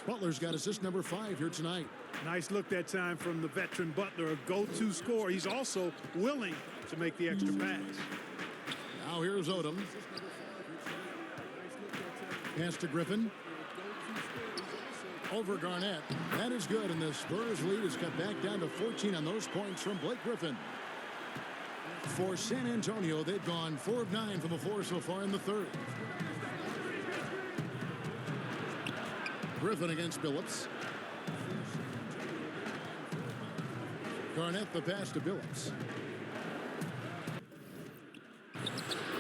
Butler's got assist number 5 here tonight. Nice look that time from the veteran Butler, a go-to scorer. He's also willing to make the extra pass. Now here's Odom. Pass to Griffin. Over Garnett. That is good, and the Spurs lead is cut back down to 14 on those points from Blake Griffin. For San Antonio, they've gone 4 of 9 from the floor so far in the third. Griffin against Billups. Garnett the pass to Billups.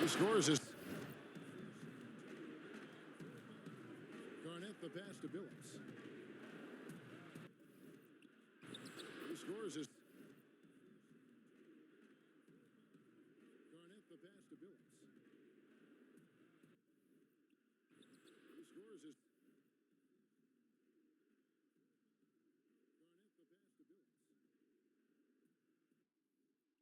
He scores his. Garnett the pass to Billups. He scores his. Garnett the pass to Billups. He scores his.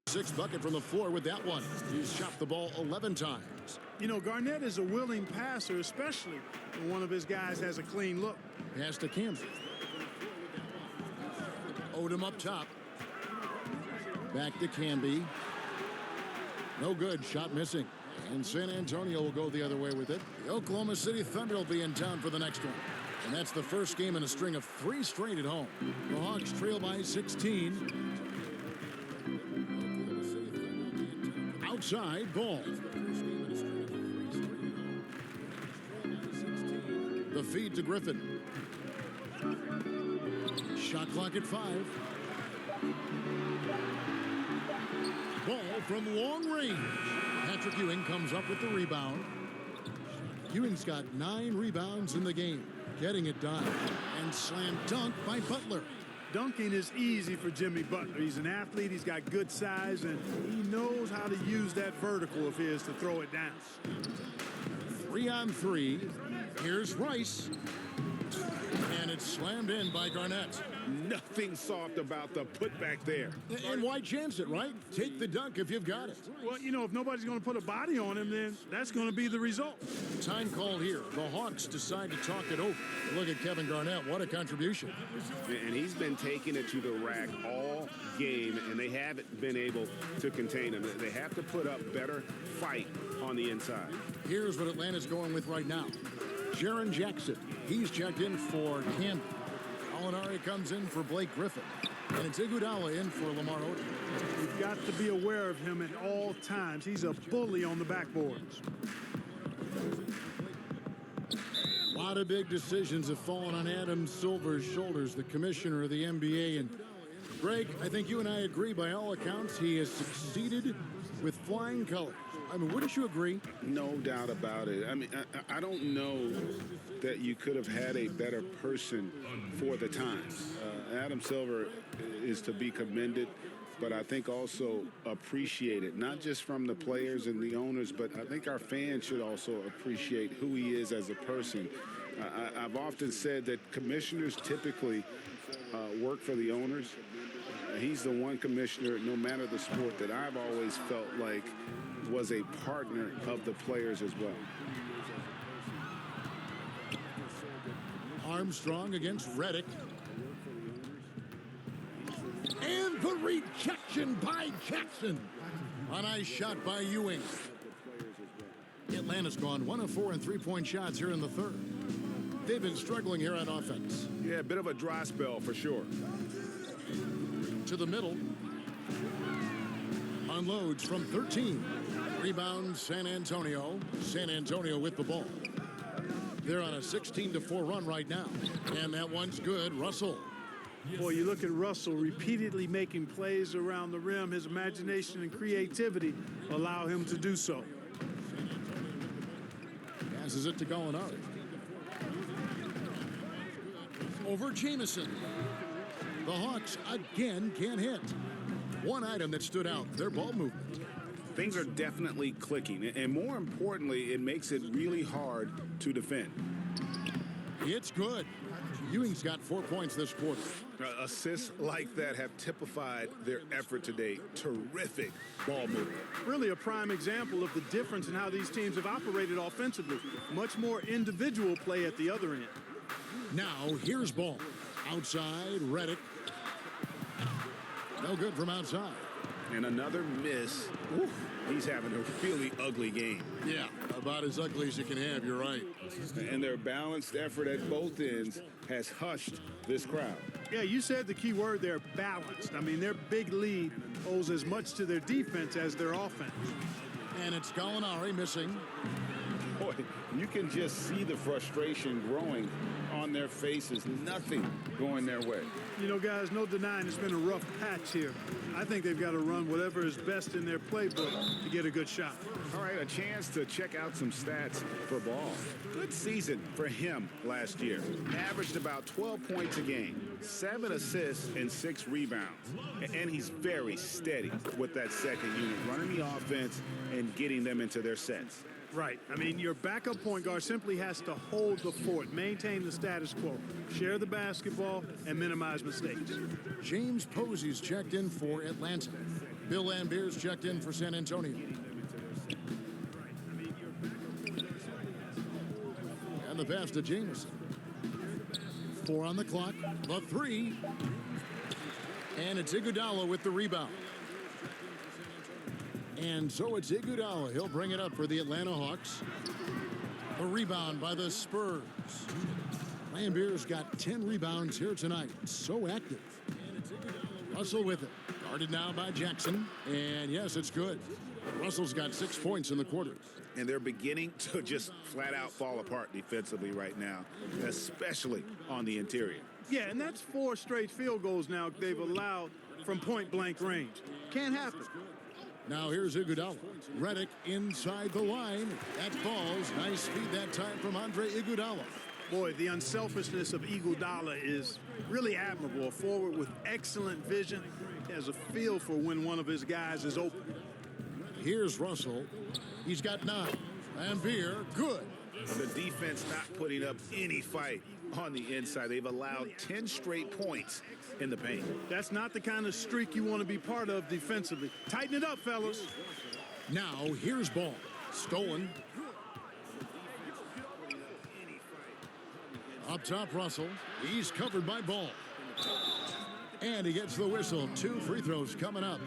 Sixth bucket from the floor with that one. He's shot the ball 11 times. You know, Garnett is a willing passer, especially when one of his guys has a clean look. Pass to Campbell. Odom up top. Back to Camby. No good. Shot missing. And San Antonio will go the other way with it. The Oklahoma City Thunder will be in town for the next one. And that's the first game in a string of 3 straight at home. The Hawks trail by 16. Outside ball. The feed to Griffin. Shot clock at 5. Ball from long range. Patrick Ewing comes up with the rebound. Ewing's got 9 rebounds in the game. Getting it done. And slam dunk by Butler. Dunking is easy for Jimmy Butler. He's an athlete, he's got good size, and he knows how to use that vertical of his to throw it down. 3 on 3. Here's Rice. And it's slammed in by Garnett. Nothing soft about the putback there. And why chance it, right? Take the dunk if you've got it. Well, you know, if nobody's going to put a body on him, then that's going to be the result. Time called here. The Hawks decide to talk it over. Look at Kevin Garnett. What a contribution. And he's been taking it to the rack all game, and they haven't been able to contain him. They have to put up better fight on the inside. Here's what Atlanta's going with right now. Jaren Jackson. He's checked in for Campbell. Alinari comes in for Blake Griffin. And it's Iguodala in for Lamar Odom. You've got to be aware of him at all times. He's a bully on the backboards. A lot of big decisions have fallen on Adam Silver's shoulders, the commissioner of the NBA. And Greg, I think you and I agree by all accounts he has succeeded with flying colors. I mean, wouldn't you agree? No doubt about it. I mean, I don't know that you could have had a better person for the times. Adam Silver is to be commended, but I think also appreciated, not just from the players and the owners, but I think our fans should also appreciate who he is as a person. I've often said that commissioners typically work for the owners. He's the one commissioner, no matter the sport, that I've always felt like was a partner of the players as well. Armstrong against Reddick. And the rejection by Jackson. A nice shot by Ewing. Atlanta's gone 1 of 4 in three-point shots here in the third. They've been struggling here on offense. Yeah, a bit of a dry spell for sure. To the middle. Unloads from 13. Rebound San Antonio. San Antonio with the ball. They're on a 16-4 run right now. And that one's good. Russell. Boy, you look at Russell repeatedly making plays around the rim. His imagination and creativity allow him to do so. Passes it to Gallinari. Over Jamison. The Hawks again can't hit. One item that stood out, their ball movement. Things are definitely clicking, and more importantly, it makes it really hard to defend. It's good. Ewing's got 4 points this quarter. Assists like that have typified their effort today. Terrific ball movement. Really a prime example of the difference in how these teams have operated offensively. Much more individual play at the other end. Now, here's ball. Outside, Reddick. No good from outside. And another miss. Oof, he's having a really ugly game. Yeah, about as ugly as you can have, you're right. And their balanced effort at both ends has hushed this crowd. Yeah, you said the key word there, balanced. I mean, their big lead owes as much to their defense as their offense. And it's Gallinari missing. Boy, you can just see the frustration growing on their faces. Nothing going their way. You know, guys, no denying it's been a rough patch here. I think they've got to run whatever is best in their playbook to get a good shot. All right, a chance to check out some stats for Ball. Good season for him last year. Averaged about 12 points a game, 7 assists, and 6 rebounds. And he's very steady with that second unit, running the offense and getting them into their sets. Right. I mean, your backup point guard simply has to hold the fort, maintain the status quo, share the basketball, and minimize mistakes. James Posey's checked in for Atlanta. Bill Lambert's checked in for San Antonio. And the pass to Jameson. 4 on the clock. The 3. And it's Iguodala with the rebound. And so it's Iguodala. He'll bring it up for the Atlanta Hawks. A rebound by the Spurs. Lambert's got 10 rebounds here tonight. So active. Russell with it. Guarded now by Jackson. And yes, it's good. Russell's got 6 points in the quarter. And they're beginning to just flat out fall apart defensively right now, especially on the interior. Yeah, and that's 4 straight field goals now they've allowed from point-blank range. Can't happen. Now here's Iguodala. Redick inside the line. That's balls. Nice speed that time from Andre Iguodala. Boy, the unselfishness of Iguodala is really admirable. A forward with excellent vision. He has a feel for when one of his guys is open. Here's Russell. He's got 9. Lamberт, good. The defense not putting up any fight on the inside. They've allowed 10 straight points in the paint. That's not the kind of streak you want to be part of defensively. Tighten it up, fellas. Now here's Ball. Stolen. Up top, Russell. He's covered by Ball. And he gets the whistle. 2 free throws coming up.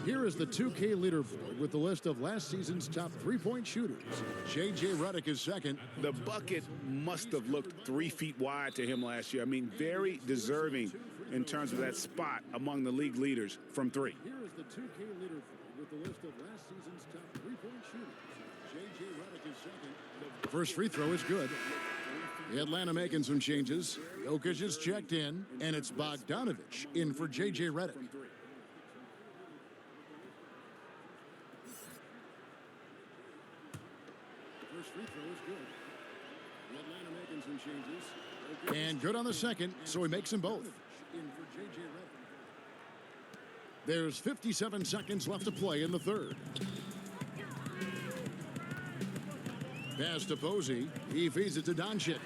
Here is the 2K leaderboard with the list of last season's top three-point shooters. J.J. Redick is second. The bucket must have looked 3 feet wide to him last year. I mean, very deserving in terms of that spot among the league leaders from 3. Here is the 2K leaderboard with the list of last season's top three-point shooters. J.J. Redick is second. First free throw is good. Atlanta making some changes. Jokic is checked in, and it's Bogdanovich in for J.J. Redick. And good on the second, so he makes them both. There's 57 seconds left to play in the third. Pass to Posey. He feeds it to Doncic.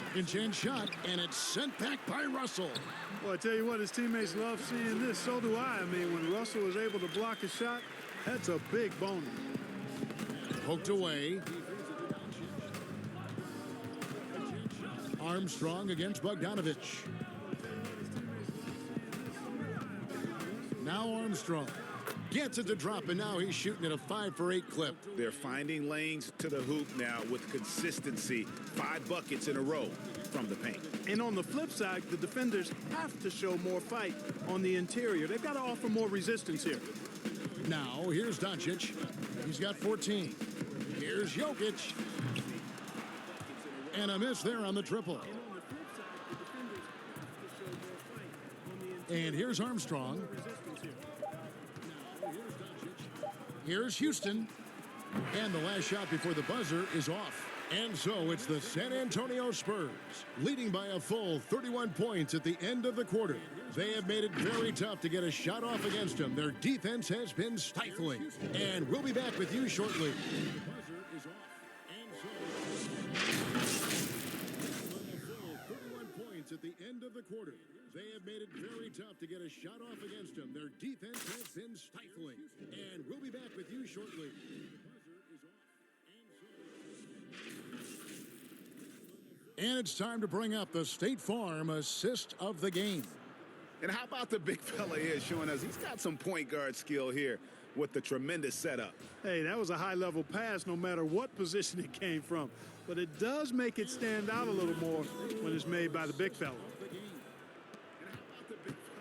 Second chance shot, and it's sent back by Russell. Well, I tell you what, his teammates love seeing this. So do I. I mean, when Russell is able to block a shot, that's a big bonus. Poked away. Armstrong against Bogdanovich. Now Armstrong gets it to drop, and now he's shooting at a 5 for 8 clip. They're finding lanes to the hoop now with consistency. 5 buckets in a row from the paint. And on the flip side, the defenders have to show more fight on the interior. They've got to offer more resistance here. Now here's Doncic. He's got 14. Here's Jokic. And a miss there on the triple. And here's Armstrong. Here's Houston. And the last shot before the buzzer is off. And so it's the San Antonio Spurs leading by a full 31 points at the end of the quarter. They have made it very tough to get a shot off against them. Their defense has been stifling. And we'll be back with you shortly. At the end of the quarter, they have made it very tough to get a shot off against them. Their defense has been stifling. And we'll be back with you shortly. And it's time to bring up the State Farm assist of the game. And how about the big fella here showing us he's got some point guard skill here with the tremendous setup. Hey, that was a high-level pass no matter what position it came from. But it does make it stand out a little more when it's made by the big fella.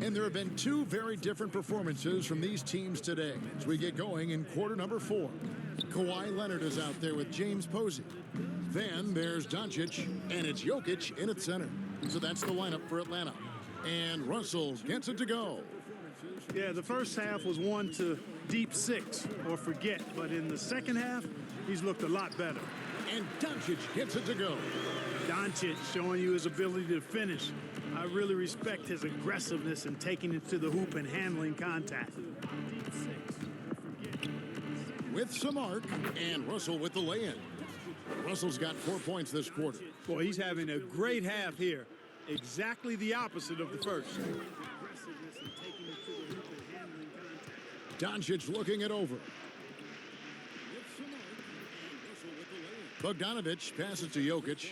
And there have been two very different performances from these teams today as we get going in quarter number 4. Kawhi Leonard is out there with James Posey. Then there's Doncic, and it's Jokic in at center. So that's the lineup for Atlanta. And Russell gets it to go. Yeah, the first half was one to deep 6 or forget. But in the second half, he's looked a lot better. And Doncic gets it to go. Doncic showing you his ability to finish. I really respect his aggressiveness in taking it to the hoop and handling contact. With some arc, and Russell with the lay-in. Russell's got 4 points this quarter. Boy, he's having a great half here. Exactly the opposite of the first. Doncic looking it over. Bogdanovich passes to Jokic.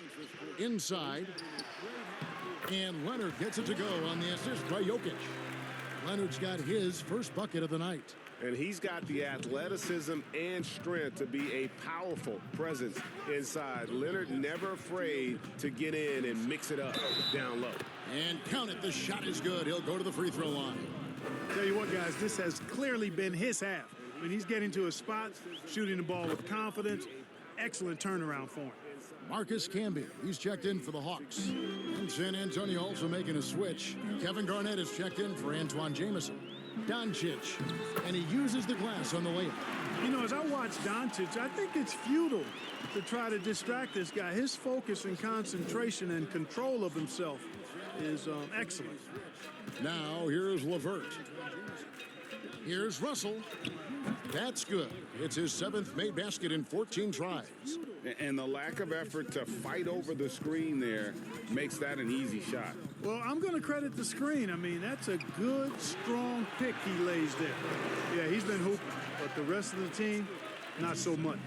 Inside. And Leonard gets it to go on the assist by Jokic. Leonard's got his first bucket of the night. And he's got the athleticism and strength to be a powerful presence inside. Leonard never afraid to get in and mix it up down low. And count it, the shot is good. He'll go to the free throw line. Tell you what, guys, this has clearly been his half. I mean, he's getting to a spot, shooting the ball with confidence. Excellent turnaround for him. Marcus Camby, he's checked in for the Hawks. And San Antonio also making a switch. Kevin Garnett is checked in for Antoine Jamison. Doncic, and he uses the glass on the layup. You know, as I watch Doncic, I think it's futile to try to distract this guy. His focus and concentration and control of himself is excellent. Now, here's LeVert. Here's Russell. That's good. It's his 7th made basket in 14 tries. And the lack of effort to fight over the screen there makes that an easy shot. Well, I'm going to credit the screen. I mean, that's a good, strong pick he lays there. Yeah, he's been hooping, but the rest of the team, not so much.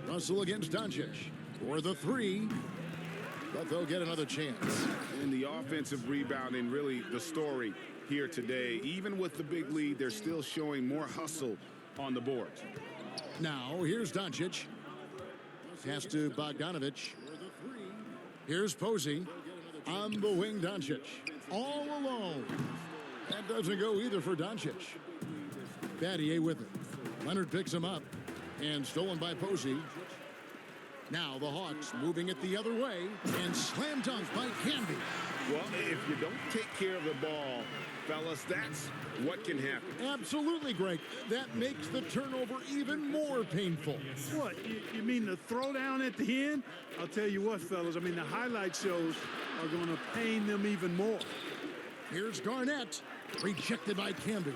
Russell against Doncic for the 3, but they'll get another chance. And the offensive rebounding, really the story here today. Even with the big lead, they're still showing more hustle on the board. Now, here's Doncic. Pass to Bogdanovich. Here's Posey. On the wing, Doncic. All alone. That doesn't go either for Doncic. Battier with it. Leonard picks him up. And stolen by Posey. Now the Hawks moving it the other way. And slam dunk by Camby. Well, if you don't take care of the ball, fellas, that's what can happen. Absolutely, Greg. That makes the turnover even more painful. What, you mean the throwdown at the end? I'll tell you what, fellas, I mean, the highlight shows are going to pain them even more. Here's Garnett, rejected by Camby.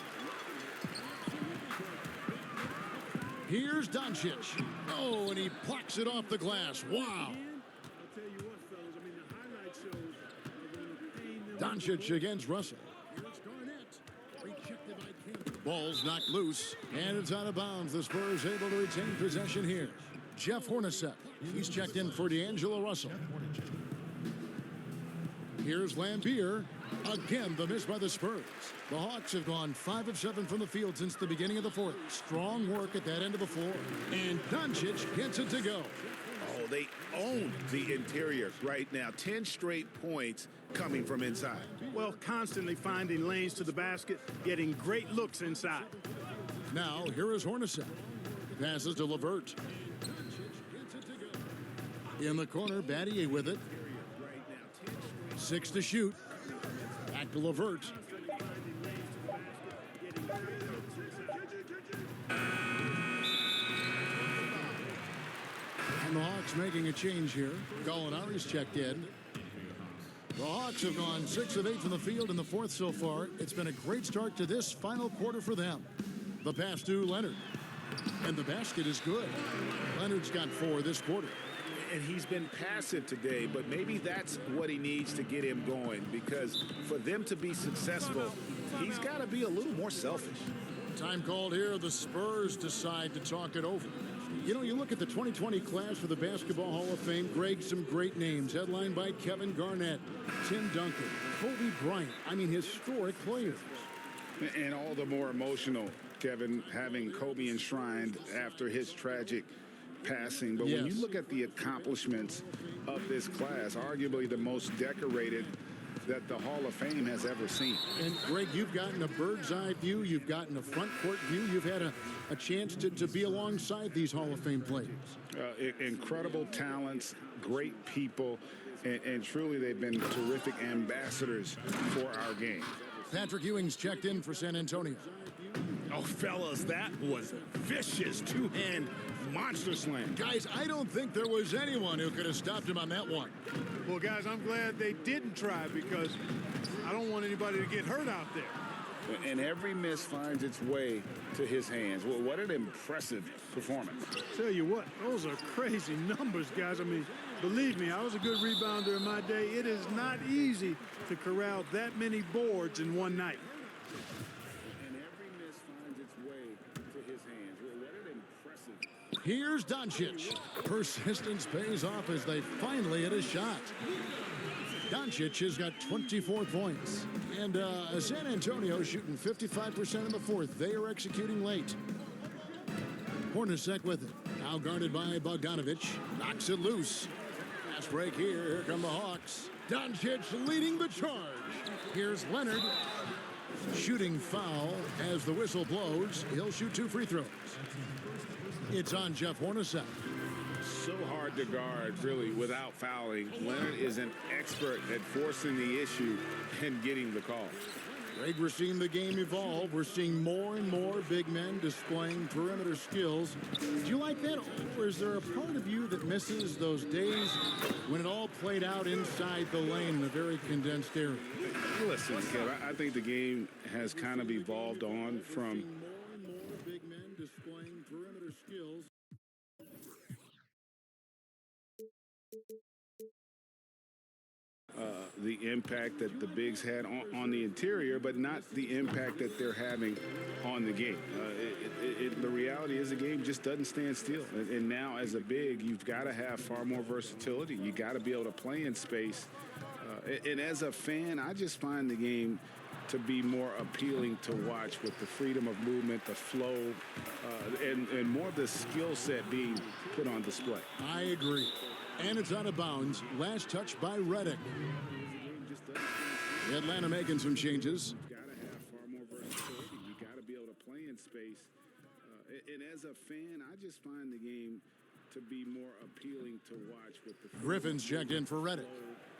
Here's Doncic. Oh, and he plucks it off the glass. Wow. Doncic against Russell. Here's Garnett. Rejected by Camby. Ball's knocked loose, and it's out of bounds. The Spurs able to retain possession here. Jeff Hornacek. He's checked in for D'Angelo Russell. Here's Lambier. Again, the miss by the Spurs. The Hawks have gone 5 of 7 from the field since the beginning of the 4th. Strong work at that end of the floor. And Doncic gets it to go. Oh, they own the interior right now. 10 straight points coming from inside. Well, constantly finding lanes to the basket, getting great looks inside. Now, here is Hornacek. Passes to LeVert. In the corner, Battier with it. 6 to shoot. Back to LeVert. And the Hawks making a change here. Gallinari's checked in. The Hawks have gone 6 of 8 from the field in the 4th so far. It's been a great start to this final quarter for them. The pass to Leonard. And the basket is good. Leonard's got 4 this quarter. And he's been passive today, but maybe that's what he needs to get him going, because for them to be successful, he's got to be a little more selfish. Time called here. The Spurs decide to talk it over. You know, you look at the 2020 class for the Basketball Hall of Fame, Greg, some great names, headlined by Kevin Garnett, Tim Duncan, Kobe Bryant. I mean, historic players. And all the more emotional, Kevin, having Kobe enshrined after his tragic passing, but when you look at the accomplishments of this class, arguably the most decorated that the Hall of Fame has ever seen. And Greg, you've gotten a bird's eye view, you've gotten a front court view, you've had a chance to be alongside these Hall of Fame players. Incredible talents, great people, and truly they've been terrific ambassadors for our game. Patrick Ewing's checked in for San Antonio. Oh, fellas, that was vicious two-hand monster slam. Guys, I don't think there was anyone who could have stopped him on that one. Well, guys, I'm glad they didn't try because I don't want anybody to get hurt out there. And every miss finds its way to his hands. Well, what an impressive performance. Tell you what, those are crazy numbers, guys. I mean, believe me, I was a good rebounder in my day. It is not easy to corral that many boards in one night. And every miss finds its way to his hands. Well, what an impressive. Here's Doncic. Persistence pays off as they finally hit a shot. Doncic has got 24 points. And San Antonio shooting 55% in the fourth. They are executing late. Hornacek with it. Now guarded by Bogdanovich. Knocks it loose. Fast break here. Here come the Hawks. Doncic leading the charge. Here's Leonard. Shooting foul as the whistle blows. He'll shoot 2 free throws. It's on Jeff Hornacek. So hard to guard, really, without fouling. Leonard is an expert at forcing the issue and getting the call. Greg, we're seeing the game evolve. We're seeing more and more big men displaying perimeter skills. Do you like that? Or is there a part of you that misses those days when it all played out inside the lane in a very condensed area? Listen, Kev, I think the game has kind of evolved on from More and more big men displaying perimeter skills. the impact that the bigs had on the interior, but not the impact that they're having on the game. The reality is the game just doesn't stand still. And now as a big, you've got to have far more versatility. You got to be able to play in space. And as a fan, I just find the game to be more appealing to watch with the freedom of movement, the flow, and more of the skill set being put on display. I agree. And it's out of bounds. Last touch by Redick. Atlanta making some changes. You've got to have far more versatility. You got to be able to play in space. And as a fan, I just find the game to be more appealing to watch with the Griffin's checked in for Redick.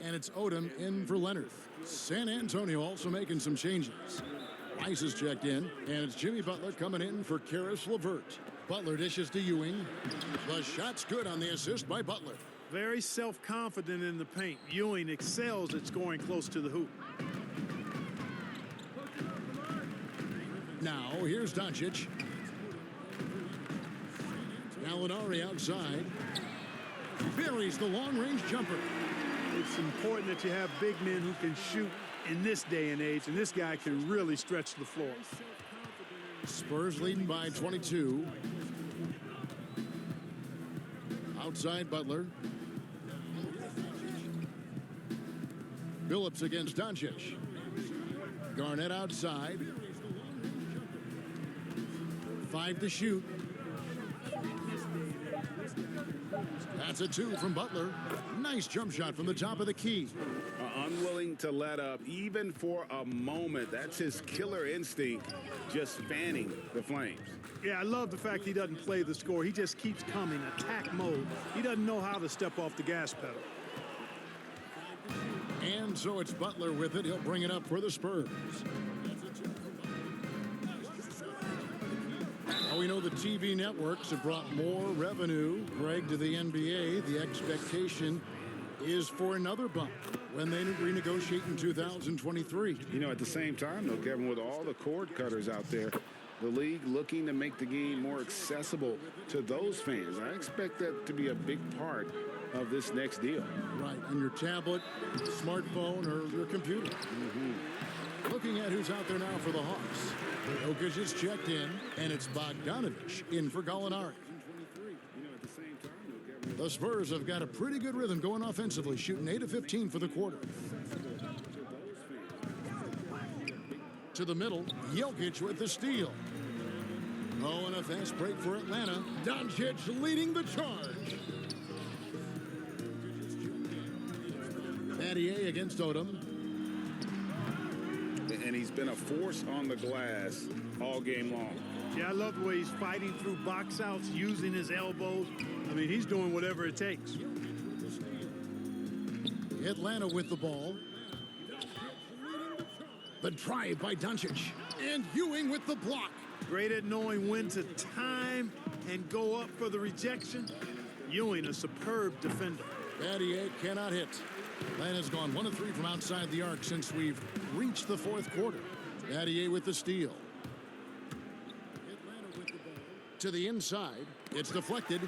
And it's Odom in for Leonard. San Antonio also making some changes. Rice is checked in, and it's Jimmy Butler coming in for Karis LeVert. Butler dishes to Ewing. The shot's good on the assist by Butler. Very self-confident in the paint. Ewing excels at scoring close to the hoop. Now, here's Doncic. Gallinari outside. Buries the long-range jumper. It's important that you have big men who can shoot in this day and age, and this guy can really stretch the floor. Spurs leading by 22. Outside Butler. Billups against Doncic. Garnett outside. 5 to shoot. That's a 2 from Butler. Nice jump shot from the top of the key. Unwilling to let up, even for a moment. That's his killer instinct, just fanning the flames. Yeah, I love the fact he doesn't play the score. He just keeps coming, attack mode. He doesn't know how to step off the gas pedal. And so it's Butler with it. He'll bring it up for the Spurs. Now we know the TV networks have brought more revenue, Greg, to the NBA. The expectation is for another bump when they renegotiate in 2023. You know, at the same time, though, Kevin, with all the cord cutters out there, the league looking to make the game more accessible to those fans. I expect that to be a big part of this next deal. Right, on your tablet, smartphone, or your computer. Looking at who's out there now for the Hawks. Jokic is checked in, and it's Bogdanovich in for Gallinari. The Spurs have got a pretty good rhythm going offensively, shooting 8 of 15 for the quarter. To the middle, Jokic with the steal. Oh, and a fast break for Atlanta. Doncic leading the charge. Battier against Odom. And he's been a force on the glass all game long. Yeah, I love the way he's fighting through box outs, using his elbows. I mean, he's doing whatever it takes. Atlanta with the ball. The drive by Doncic. And Ewing with the block. Great at knowing when to time and go up for the rejection. Ewing, a superb defender. Battier cannot hit. Atlanta's gone 1 of 3 from outside the arc since we've reached the fourth quarter. Battier with the steal. Atlanta with the ball. To the inside. It's deflected.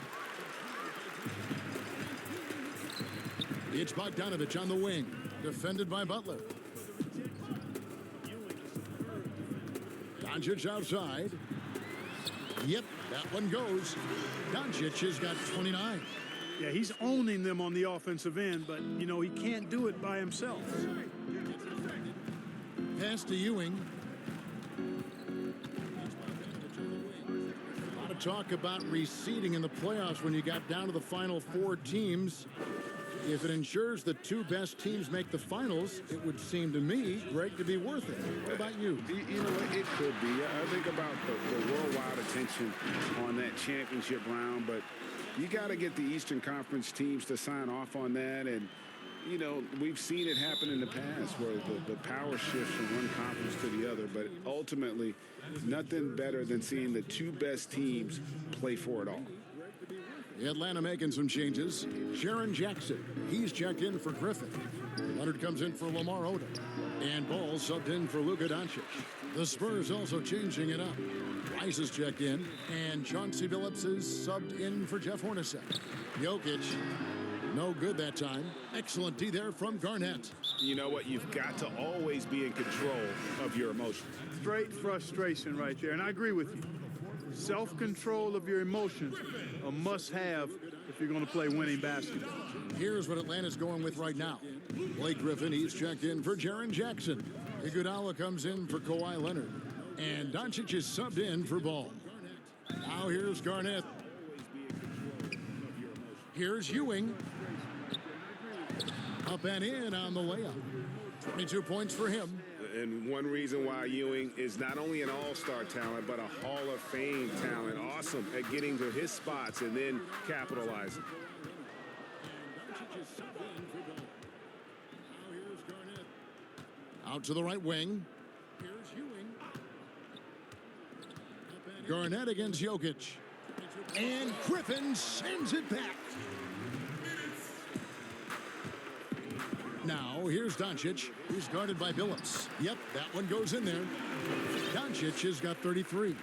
It's Bogdanovich on the wing. Defended by Butler. Doncic outside. Yep, that one goes. Doncic has got 29. Yeah, he's owning them on the offensive end, but, you know, he can't do it by himself. Pass to Ewing. A lot of talk about reseeding in the playoffs when you got down to the final 4 teams. If it ensures the 2 best teams make the finals, it would seem to me, Greg, to be worth it. What about you? You know, it could be. I think about the worldwide attention on that championship round, but you got to get the Eastern Conference teams to sign off on that. And, you know, we've seen it happen in the past where the power shifts from one conference to the other. But ultimately, nothing better than seeing the 2 best teams play for it all. Atlanta making some changes. Jaren Jackson, he's checked in for Griffin. Leonard comes in for Lamar Odom. And Ball subbed in for Luka Doncic. The Spurs also changing it up. Rice is checked in, and Chauncey Billups is subbed in for Jeff Hornacek. Jokic, no good that time. Excellent D there from Garnett. You know what? You've got to always be in control of your emotions. Straight frustration right there, and I agree with you. Self-control of your emotions, a must-have if you're going to play winning basketball. Here's what Atlanta's going with right now. Blake Griffin, he's checked in for Jaren Jackson. Iguodala comes in for Kawhi Leonard. And Doncic is subbed in for Ball. Now here's Garnett. Here's Ewing. Up and in on the layup. 22 points for him. And one reason why Ewing is not only an all-star talent, but a Hall of Fame talent. Awesome at getting to his spots and then capitalizing. Out to the right wing. Here's Ewing. Garnett against Jokic. And Griffin sends it back. Now, here's Doncic, who's guarded by Billups. Yep, that one goes in there. Doncic has got 33.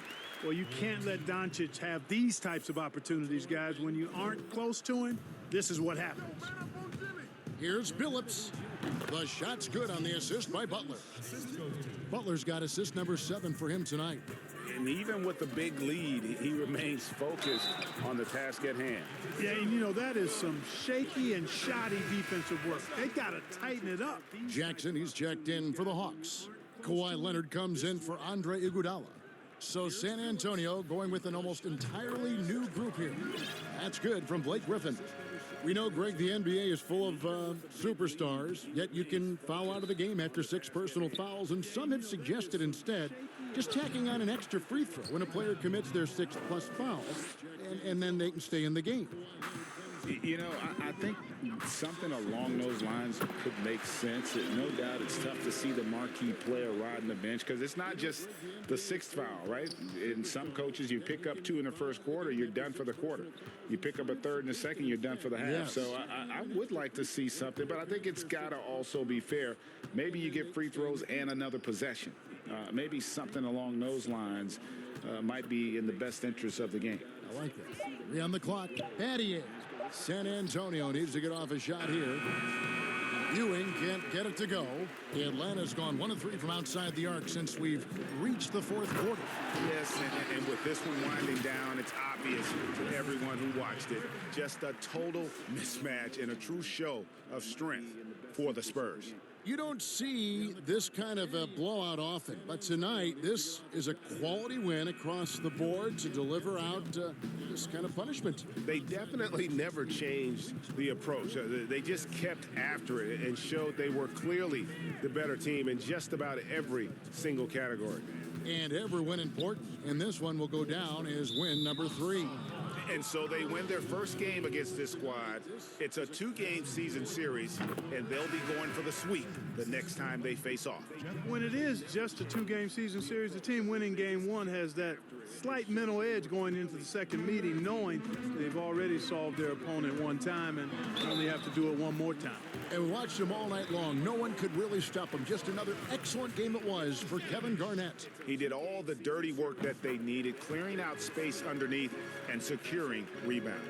Well, you can't let Doncic have these types of opportunities, guys. When you aren't close to him, this is what happens. Here's Billups. The shot's good on the assist by Butler. Butler's got assist number 7 for him tonight. And even with the big lead, he remains focused on the task at hand. Yeah, and you know, that is some shaky and shoddy defensive work. They got to tighten it up. Jackson, he's checked in for the Hawks. Kawhi Leonard comes in for Andre Iguodala. So San Antonio going with an almost entirely new group here. That's good from Blake Griffin. We know, Greg, the NBA is full of superstars, yet you can foul out of the game after 6 personal fouls, and some have suggested instead just tacking on an extra free throw when a player commits their 6+ fouls, and then they can stay in the game. You know, I think something along those lines could make sense. No doubt it's tough to see the marquee player riding the bench because it's not just the 6th foul, right? In some coaches, you pick up 2 in the first quarter, you're done for the quarter. You pick up a 3rd in the second, you're done for the half. Yes. So I would like to see something, but I think it's got to also be fair. Maybe you get free throws and another possession. Maybe something along those lines might be in the best interest of the game. I like that. 3 on the clock. Battier. San Antonio needs to get off a shot here. Ewing can't get it to go. Atlanta's gone 1 of 3 from outside the arc since we've reached the 4th quarter. Yes, and with this one winding down, it's obvious to everyone who watched it. Just a total mismatch and a true show of strength for the Spurs. You don't see this kind of a blowout often, but tonight this is a quality win across the board to deliver out this kind of punishment. They definitely never changed the approach. They just kept after it and showed they were clearly the better team in just about every single category. And every win important, and this one will go down as win number 3. And so they win their first game against this squad. It's a 2-game season series, and they'll be going for the sweep the next time they face off. When it is just a 2-game season series, the team winning game 1 has that slight mental edge going into the second meeting, knowing they've already solved their opponent one time and only have to do it one more time. And we watched them all night long. No one could really stop them. Just another excellent game it was for Kevin Garnett. He did all the dirty work that they needed, clearing out space underneath and securing rebounds.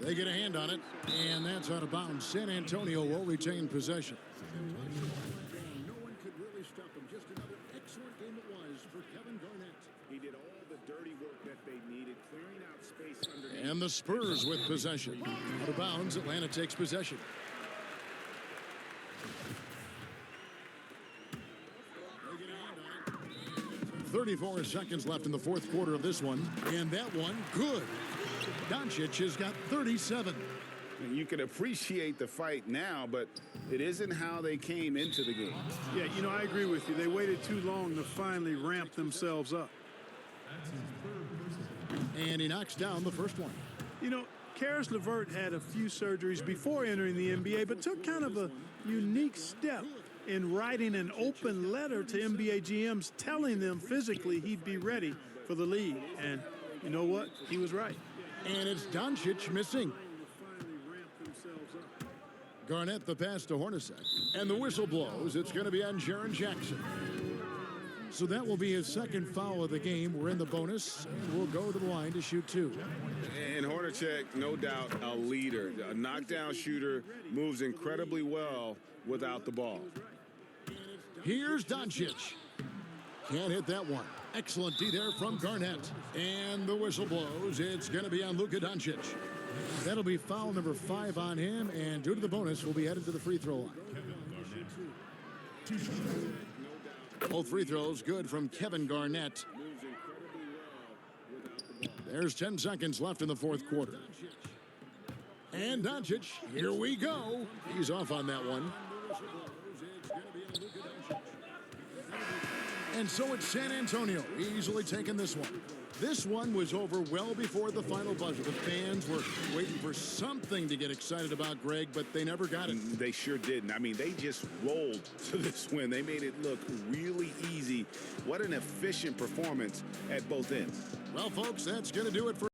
They get a hand on it, and that's out of bounds. San Antonio will retain possession. No one could really stop them. Just another excellent game it was for Kevin Garnett. He did all the dirty work that they needed, clearing out space underneath. And the Spurs with possession. Out of bounds, Atlanta takes possession. They get a hand on it. 34 seconds left in the fourth quarter of this one, and that one good. Doncic has got 37. You can appreciate the fight now, but it isn't how they came into the game. Yeah, you know, I agree with you. They waited too long to finally ramp themselves up. And he knocks down the first one. You know, Karis LeVert had a few surgeries before entering the NBA, but took kind of a unique step in writing an open letter to NBA GMs telling them physically he'd be ready for the league. And you know what? He was right. And it's Doncic missing. Garnett the pass to Hornacek. And the whistle blows. It's going to be on Jaren Jackson. So that will be his second foul of the game. We're in the bonus, and we'll go to the line to shoot 2. And Hornacek, no doubt, a leader. A knockdown shooter, moves incredibly well without the ball. Here's Doncic. Can't hit that one. Excellent D there from Garnett. And the whistle blows. It's going to be on Luka Doncic. That'll be foul number 5 on him, and due to the bonus, we'll be headed to the free throw line. Both free throws good from Kevin Garnett. There's 10 seconds left in the fourth quarter. And Doncic, here we go. He's off on that one. And so it's San Antonio easily taking this one. This one was over well before the final buzzer. The fans were waiting for something to get excited about, Greg, but they never got it. They sure didn't. I mean, they just rolled to this win. They made it look really easy. What an efficient performance at both ends. Well, folks, that's going to do it for